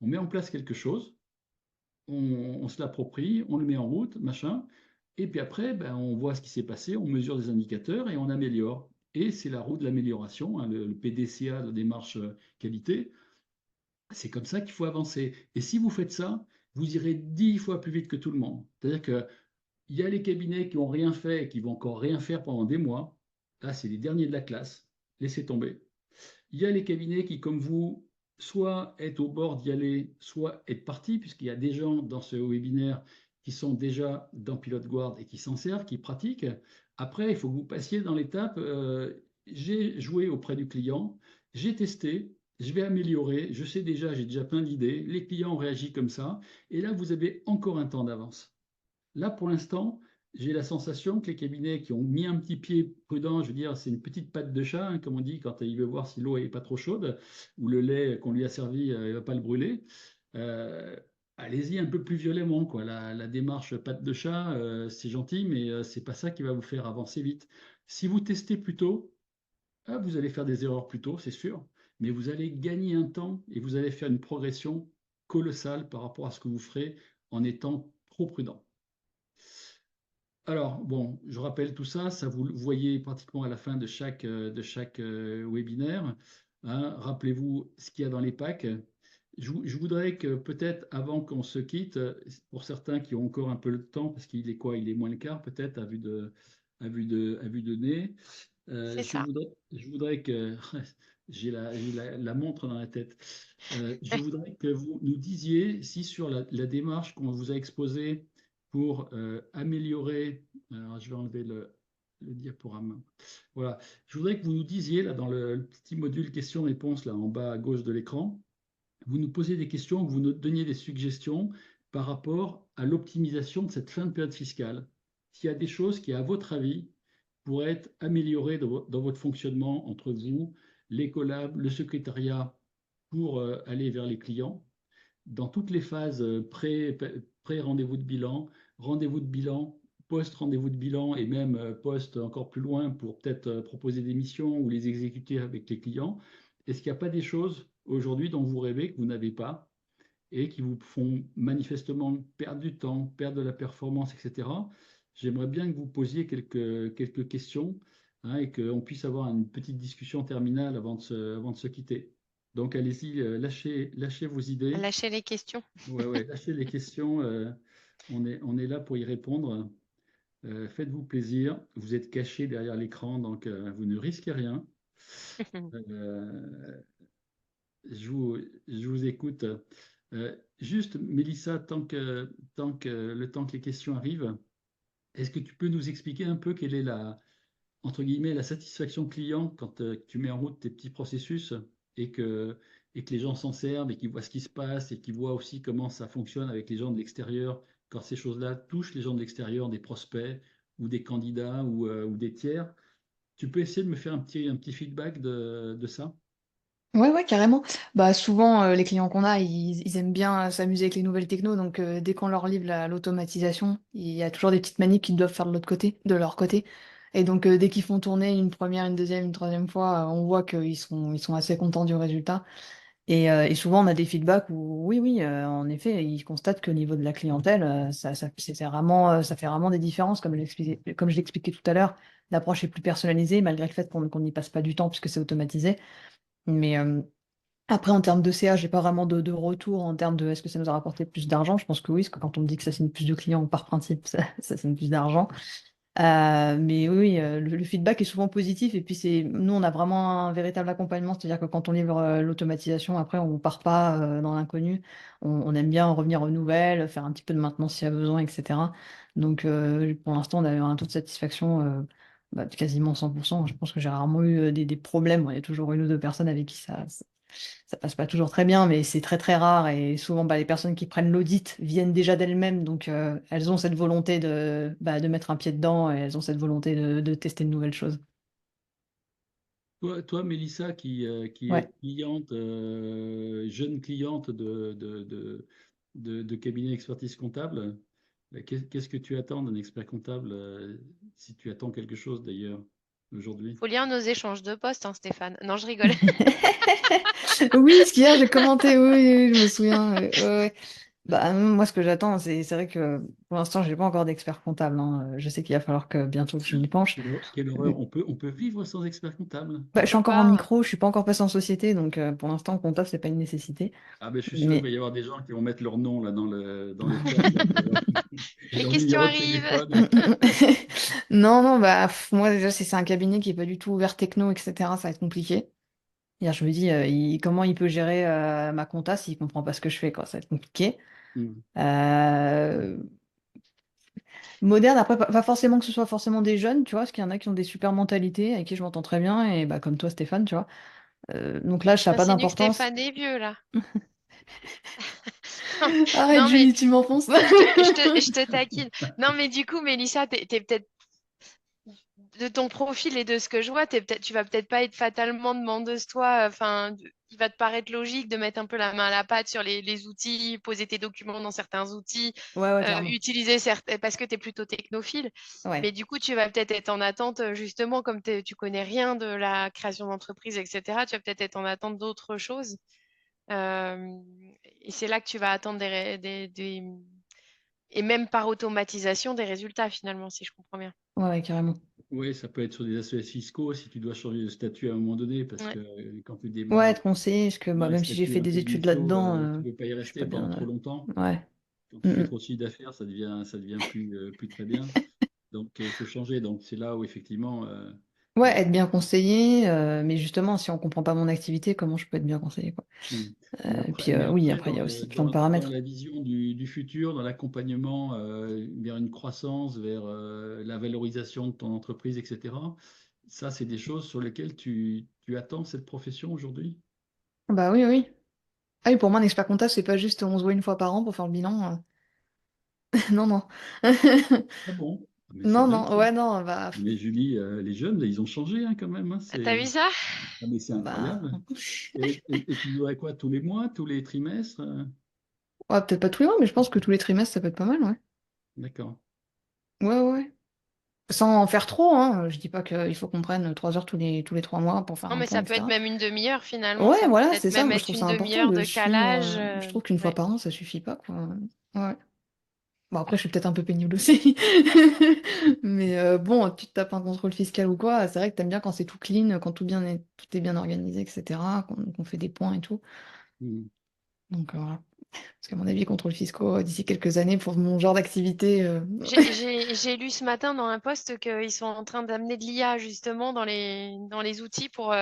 On met en place quelque chose, on se l'approprie, on le met en route, machin, et puis après, ben, on voit ce qui s'est passé, on mesure des indicateurs et on améliore. Et c'est la roue de l'amélioration, hein, le PDCA, la démarche qualité. C'est comme ça qu'il faut avancer. Et si vous faites ça, vous irez 10 fois plus vite que tout le monde. C'est-à-dire qu'il y a les cabinets qui n'ont rien fait et qui vont encore rien faire pendant des mois. Là, c'est les derniers de la classe. Laissez tomber. Il y a les cabinets qui, comme vous, soit être au bord d'y aller, soit être partis, puisqu'il y a des gens dans ce webinaire qui sont déjà dans Pilot Guard et qui s'en servent, qui pratiquent. Après, il faut que vous passiez dans l'étape, j'ai joué auprès du client, j'ai testé, je vais améliorer, je sais déjà, j'ai déjà plein d'idées, les clients ont réagi comme ça, et là, vous avez encore un temps d'avance. Là, pour l'instant, j'ai la sensation que les cabinets qui ont mis un petit pied prudent, je veux dire, c'est une petite patte de chat, hein, comme on dit, quand il veut voir si l'eau n'est pas trop chaude, ou le lait qu'on lui a servi, il ne va pas le brûler. Euh, Allez-y un peu plus violemment, quoi. La démarche patte de chat, c'est gentil, mais c'est pas ça qui va vous faire avancer vite. Si vous testez plus tôt, vous allez faire des erreurs plus tôt, c'est sûr, mais vous allez gagner un temps et vous allez faire une progression colossale par rapport à ce que vous ferez en étant trop prudent. Alors, bon, je rappelle tout ça, ça vous le voyez pratiquement à la fin de chaque webinaire, hein. Rappelez-vous ce qu'il y a dans les packs. Je voudrais que peut-être avant qu'on se quitte, pour certains qui ont encore un peu le temps, parce qu'il est quoi? Il est moins le quart peut-être à vue de nez. C'est ça. Je voudrais que j'ai la montre dans la tête. Je voudrais que vous nous disiez si sur la démarche qu'on vous a exposée pour améliorer. Alors, je vais enlever le diaporama. Voilà. Je voudrais que vous nous disiez, là, dans le petit module questions-réponses, là, en bas à gauche de l'écran, vous nous posiez des questions, que vous nous donniez des suggestions par rapport à l'optimisation de cette fin de période fiscale. S'il y a des choses qui, à votre avis, pourraient être améliorées dans votre fonctionnement entre vous, les collabs, le secrétariat, pour aller vers les clients, dans toutes les phases pré-rendez-vous de bilan, rendez-vous de bilan, post-rendez-vous de bilan et même post encore plus loin pour peut-être proposer des missions ou les exécuter avec les clients. Est-ce qu'il n'y a pas des choses aujourd'hui dont vous rêvez que vous n'avez pas et qui vous font manifestement perdre du temps, perdre de la performance, etc. J'aimerais bien que vous posiez quelques questions, hein, et qu'on puisse avoir une petite discussion terminale avant de se quitter. Donc allez-y, lâchez vos idées. Lâcher les questions. Ouais, ouais, lâchez les questions. On est là pour y répondre. Faites-vous plaisir. Vous êtes caché derrière l'écran, donc vous ne risquez rien. Euh, je vous, je vous écoute. Juste, Mélissa, tant que le temps que les questions arrivent, est-ce que tu peux nous expliquer un peu quelle est entre guillemets, la satisfaction client quand tu mets en route tes petits processus et que les gens s'en servent et qu'ils voient ce qui se passe et qu'ils voient aussi comment ça fonctionne avec les gens de l'extérieur quand ces choses-là touchent les gens de l'extérieur, des prospects ou des candidats ou des tiers. Tu peux essayer de me faire un petit feedback de ça? Ouais, ouais, carrément. Bah, souvent, les clients qu'on a, ils aiment bien s'amuser avec les nouvelles techno. Donc, dès qu'on leur livre l'automatisation, il y a toujours des petites manips qu'ils doivent faire de l'autre côté, de leur côté. Et donc, dès qu'ils font tourner une première, une deuxième, une troisième fois, on voit qu'ils sont assez contents du résultat. Et souvent, on a des feedbacks où, oui, oui, en effet, ils constatent qu'au niveau de la clientèle, ça fait vraiment des différences. Comme je l'expliquais tout à l'heure, l'approche est plus personnalisée, malgré le fait qu'on n'y passe pas du temps puisque c'est automatisé. Mais après, en termes de CA, j'ai pas vraiment de retour en termes de est-ce que ça nous a rapporté plus d'argent. Je pense que oui, parce que quand on me dit que ça signe plus de clients, par principe, ça signe plus d'argent. Mais oui, le feedback est souvent positif. Et puis, nous, on a vraiment un véritable accompagnement. C'est-à-dire que quand on livre l'automatisation, après, on part pas dans l'inconnu. On aime bien revenir aux nouvelles, faire un petit peu de maintenance s'il y a besoin, etc. Donc, pour l'instant, on a eu un taux de satisfaction de quasiment 100%. Je pense que j'ai rarement eu des problèmes. Bon, il y a toujours une ou deux personnes avec qui Ça passe pas toujours très bien, mais c'est très très rare. Et souvent, bah, les personnes qui prennent l'audit viennent déjà d'elles-mêmes. Donc, elles ont cette volonté de mettre un pied dedans et elles ont cette volonté de tester de nouvelles choses. Toi, Mélissa, qui Ouais. est cliente, jeune cliente de cabinet d'expertise comptable, qu'est-ce que tu attends d'un expert comptable, si tu attends quelque chose d'ailleurs aujourd'hui? Faut lire nos échanges de posts, hein, Stéphane. Non, je rigole. Oui, ce qu'hier j'ai commenté, oui, oui, oui, je me souviens. Ouais, ouais. Bah, moi, ce que j'attends, c'est vrai que pour l'instant, j'ai pas encore d'expert comptable, hein. Je sais qu'il va falloir que bientôt que je m'y penche. Quelle horreur, on peut vivre sans expert comptable. Bah, je On suis peut encore en pas. micro, je suis pas encore passé en société, donc pour l'instant, comptable, c'est pas une nécessité. Ah ben, je suis sûr qu'il Mais va y avoir des gens qui vont mettre leur nom là dans le chat là, et Les leur questions numéro de arrivent. téléphone. non, non, bah moi déjà, si c'est un cabinet qui est pas du tout ouvert techno, etc., ça va être compliqué. Hier, je me dis, comment il peut gérer ma compta s'il comprend pas ce que je fais, quoi, ça va être compliqué. Hmm. Euh, Moderne, après, pas forcément que ce soit forcément des jeunes, tu vois, parce qu'il y en a qui ont des super mentalités, avec qui je m'entends très bien, et bah, comme toi, Stéphane, tu vois. Donc là, ça n'a pas T'insinues que d'importance. Stéphane est vieux, là. Arrête, Non, mais Julie, tu m'enfonces. je te taquine. Non, mais du coup, Mélissa, t'es peut-être de ton profil et de ce que je vois, tu vas peut-être pas être fatalement demandeuse, toi. Enfin, il va te paraître logique de mettre un peu la main à la pâte sur les outils, poser tes documents dans certains outils, Ouais, ouais, clairement. utiliser certains, parce que tu es plutôt technophile. Ouais. Mais du coup, tu vas peut-être être en attente, justement, comme tu connais rien de la création d'entreprise, etc. Tu vas peut-être être en attente d'autres choses. Euh, et c'est là que tu vas attendre et même par automatisation, des résultats, finalement, si je comprends bien. Ouais, ouais, carrément. Oui, ça peut être sur des aspects fiscaux si tu dois changer de statut à un moment donné, parce Ouais. que quand tu Ouais, démarres être conseiller, parce que dans bah, un même si j'ai statut fait un des peu études initiaux, là-dedans, tu ne peux pas y je suis rester pas pendant bien. trop longtemps. Ouais. Quand tu Mm, fais mm. trop de chiffre d'affaires, ça devient plus très bien. Donc, il faut changer. Donc, c'est là où effectivement, Ouais, euh, être bien conseillé, mais justement, si on comprend pas mon activité, comment je peux être bien conseillé, quoi. hmm. Mais Et après, puis, mais oui, après, après, il y dans a le- aussi plein de dans paramètres. la vision du futur, dans l'accompagnement vers une croissance, vers la valorisation de ton entreprise, etc., ça, c'est des choses sur lesquelles tu attends cette profession aujourd'hui? Bah oui, oui. Ah oui, pour moi, un expert comptable, c'est pas juste on se voit une fois par an pour faire le bilan. Non, non. Ah bon? Ah, mais c'est Non, dingue non, ça. ouais, non, bah, Mais Julie, les jeunes, là, ils ont changé hein, quand même. Hein, T'as vu ça? Ah, mais c'est bah... incroyable. Et tu voudrais quoi? Tous les mois, tous les trimestres? Ouais, peut-être pas tous les mois, mais je pense que tous les trimestres, ça peut être pas mal, ouais. D'accord. Ouais, ouais, ouais. Sans en faire trop, hein. Je dis pas qu'il faut qu'on prenne 3 heures tous les 3 mois pour faire Non, un mais point, ça peut être etc. même une demi-heure finalement. Ouais, Ça peut voilà, peut-être c'est ça. même Moi, je être trouve une ça important demi-heure de de suivre. calage. Je trouve qu'une fois Ouais. par an, ça suffit pas, quoi. Ouais. Bon, après, je suis peut-être un peu pénible aussi. Mais bon, tu te tapes un contrôle fiscal ou quoi, c'est vrai que t'aimes bien quand c'est tout clean, quand tout est bien organisé, etc., qu'on fait des points et tout. Hmm. Donc voilà. Parce qu'à mon avis, contrôle fiscaux, d'ici quelques années, pour mon genre d'activité. J'ai lu ce matin dans un post qu'ils sont en train d'amener de l'IA justement dans les outils pour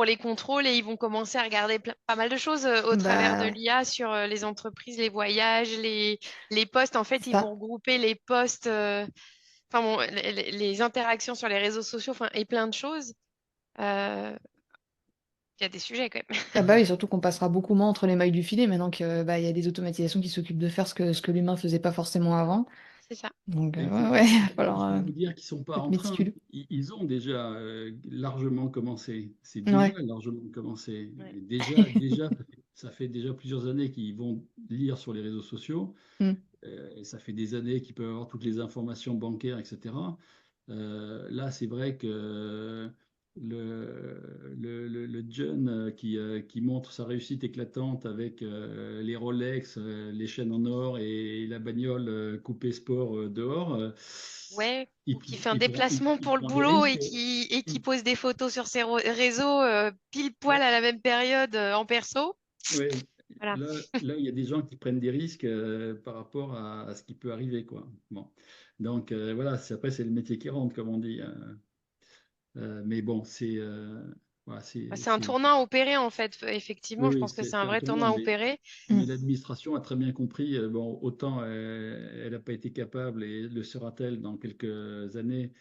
les contrôles et ils vont commencer à regarder pas mal de choses au travers de Bah, l'IA sur les entreprises, les voyages, les postes. En fait, ils vont ça. regrouper les postes, enfin bon, les interactions sur les réseaux sociaux, enfin, et plein de choses. Euh, Il y a des sujets quand même. Ah bah oui, surtout qu'on passera beaucoup moins entre les mailles du filet maintenant que bah, il y a des automatisations qui s'occupent de faire ce que l'humain faisait pas forcément avant. C'est ça. Donc Et ouais, ouais, il va je falloir peux vous dire qu'ils ne sont pas être en train. méticuleux. Ils ont déjà largement commencé. C'est déjà Ouais. largement commencé. Ouais. Et déjà, ça fait déjà plusieurs années qu'ils vont lire sur les réseaux sociaux. Mm. Et ça fait des années qu'ils peuvent avoir toutes les informations bancaires, etc. Là, c'est vrai que le jeune qui montre sa réussite éclatante avec les Rolex, les chaînes en or et la bagnole coupée sport dehors, Ouais, il, ou qui pour- fait un il prend, il- déplacement il pour le prend des boulot risques. et qui Mm. pose des photos sur ses réseaux pile poil Ouais, à la même période en perso. ouais. Voilà. Là, il y a des gens qui prennent des risques par rapport à ce qui peut arriver, quoi. Bon. Donc voilà, après, c'est le métier qui rentre, comme on dit. Mais bon, voilà, Bah, c'est un tournant à opérer en fait. oui, Effectivement, je oui, pense que c'est un c'est un vrai tournant, tournant à mais, opérer. mais Mm. l'administration a très bien compris. Bon, autant elle n'a pas été capable et le sera-t-elle dans quelques années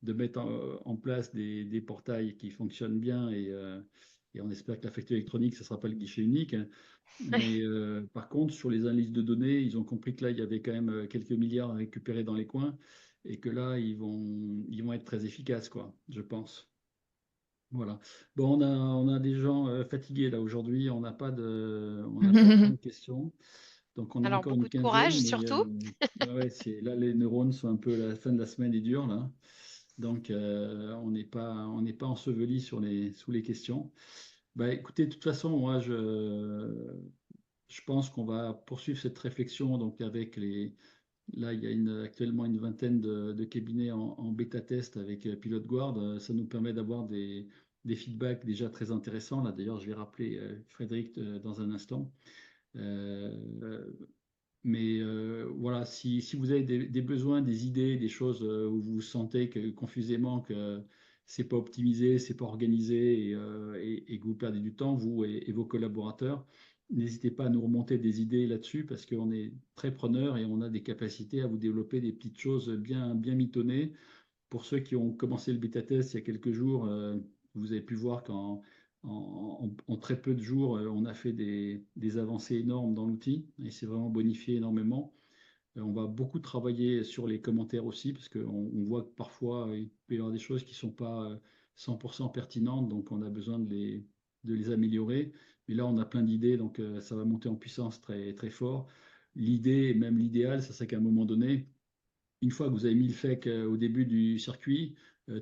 de mettre en place des portails qui fonctionnent bien et on espère que la facture électronique, ce ne sera pas le guichet unique. Mais par contre, sur les analyses de données, ils ont compris que là, il y avait quand même quelques milliards à récupérer dans les coins et que là, ils vont être très efficaces, quoi, je pense. Voilà. Bon, on a des gens fatigués là aujourd'hui, on n'a pas tant de questions. Donc on a Alors, encore une beaucoup de quinzaine, courage mais surtout. ouais, ouais, là, les neurones sont un peu, la fin de la semaine est dure là. Donc on n'est pas enseveli sous les questions. Bah, écoutez, de toute façon, moi, je pense qu'on va poursuivre cette réflexion donc avec là, il y a actuellement une vingtaine de cabinets en bêta-test avec Pilot Guard. Ça nous permet d'avoir des feedbacks déjà très intéressants. Là, d'ailleurs, je vais rappeler Frédéric dans un instant. Euh, mais voilà, si vous avez des besoins, des idées, des choses où vous sentez que confusément que c'est pas optimisé, c'est pas organisé et que vous perdez du temps, vous et vos collaborateurs, n'hésitez pas à nous remonter des idées là-dessus parce qu'on est très preneurs et on a des capacités à vous développer des petites choses bien, bien mitonnées. Pour ceux qui ont commencé le bêta test il y a quelques jours, vous avez pu voir qu'en très peu de jours, on a fait des avancées énormes dans l'outil et c'est vraiment bonifié énormément. On va beaucoup travailler sur les commentaires aussi parce qu'on voit que parfois il peut y avoir des choses qui ne sont pas 100% pertinentes, donc on a besoin de les améliorer. Mais là, on a plein d'idées, donc ça va monter en puissance très, très fort. L'idée, et même l'idéal, ça serait qu'à un moment donné, une fois que vous avez mis le FEC au début du circuit,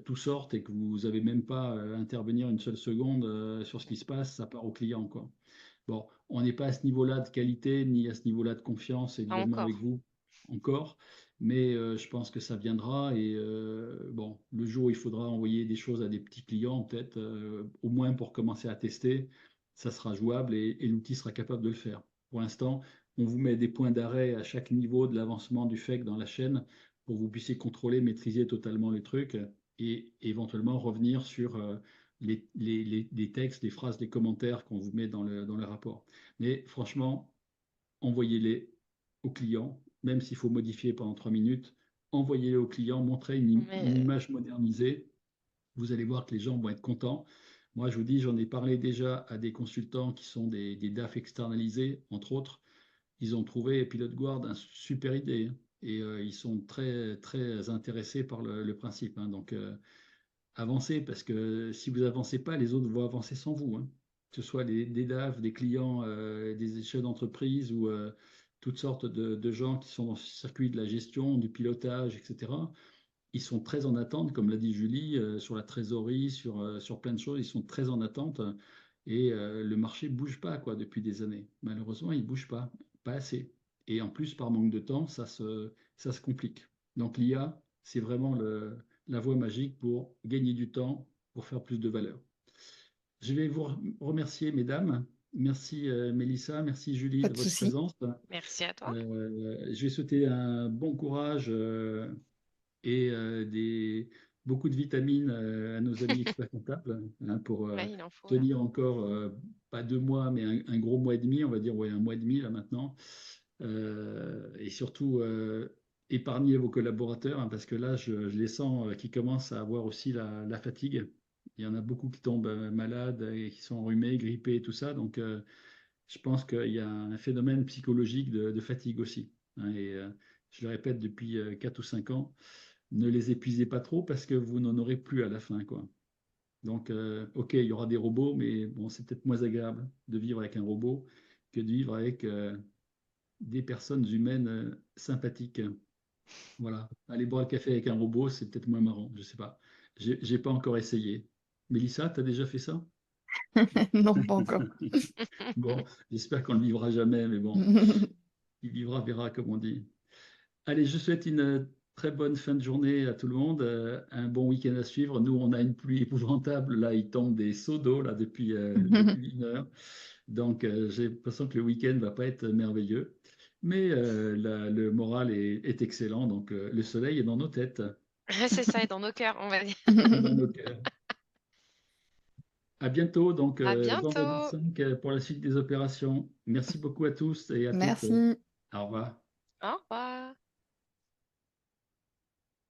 tout sorte et que vous n'avez même pas à intervenir une seule seconde sur ce qui se passe, ça part au client, quoi. Bon, on n'est pas à ce niveau-là de qualité ni à ce niveau-là de confiance, Pas évidemment, avec encore. vous encore, mais je pense que ça viendra et bon, le jour où il faudra envoyer des choses à des petits clients, peut-être, au moins pour commencer à tester, ça sera jouable et l'outil sera capable de le faire. Pour l'instant, on vous met des points d'arrêt à chaque niveau de l'avancement du FEC dans la chaîne pour que vous puissiez contrôler, maîtriser totalement le truc et éventuellement revenir sur les textes, les phrases, les commentaires qu'on vous met dans le rapport. Mais franchement, envoyez-les aux clients, même s'il faut modifier pendant 3 minutes, envoyez-les aux clients, montrez une Mais image modernisée. Vous allez voir que les gens vont être contents. Moi, je vous dis, j'en ai parlé déjà à des consultants qui sont des DAF externalisés, entre autres. Ils ont trouvé Pilot Guard une super idée, hein. Et ils sont très, très intéressés par le principe, hein. Donc, avancez parce que si vous avancez pas, les autres vont avancer sans vous, hein. Que ce soit des DAF, des clients, des chefs d'entreprise ou toutes sortes de gens qui sont dans ce circuit de la gestion, du pilotage, etc. Ils sont très en attente, comme l'a dit Julie, sur la trésorerie, sur plein de choses. Ils sont très en attente et le marché ne bouge pas quoi, depuis des années. Malheureusement, il ne bouge pas assez. Et en plus, par manque de temps, ça se complique. Donc l'IA, c'est vraiment la voie magique pour gagner du temps, pour faire plus de valeur. Je vais vous remercier, mesdames. Merci Mélissa, merci Julie Pas de de votre souci. présence. merci à toi. Je vais souhaiter un bon courage et beaucoup de vitamines à nos amis experts comptables hein, pour Ouais, il en faut là. tenir encore, pas 2 mois, mais un gros mois et demi, on va dire, ouais, un mois et demi là maintenant. Et surtout, épargnez vos collaborateurs, hein, parce que là, je les sens qui commencent à avoir aussi la fatigue. Il y en a beaucoup qui tombent malades et qui sont enrhumés, grippés et tout ça. Donc, je pense qu'il y a un phénomène psychologique de fatigue aussi, hein. Et je le répète depuis 4 ou 5 ans, ne les épuisez pas trop parce que vous n'en aurez plus à la fin, quoi. Donc, ok, il y aura des robots, mais bon, c'est peut-être moins agréable de vivre avec un robot que de vivre avec des personnes humaines sympathiques. Voilà. Aller boire le café avec un robot, c'est peut-être moins marrant, je sais pas. J'ai pas encore essayé. Mélissa, tu as déjà fait ça? Non, pas encore. Bon, j'espère qu'on ne le vivra jamais, mais bon, qui vivra verra, comme on dit. Allez, je souhaite une très bonne fin de journée à tout le monde, un bon week-end à suivre. Nous, on a une pluie épouvantable. Là, il tombe des seaux d'eau là, depuis 1 heure. Donc, j'ai l'impression que le week-end ne va pas être merveilleux. Mais le moral est excellent. Donc, le soleil est dans nos têtes C'est ça, et dans nos cœurs, on va dire. et dans nos cœurs. À bientôt, donc À vendredi bientôt. 5 pour la suite des opérations. Merci beaucoup à tous et à toutes. Merci. Au revoir. Au revoir.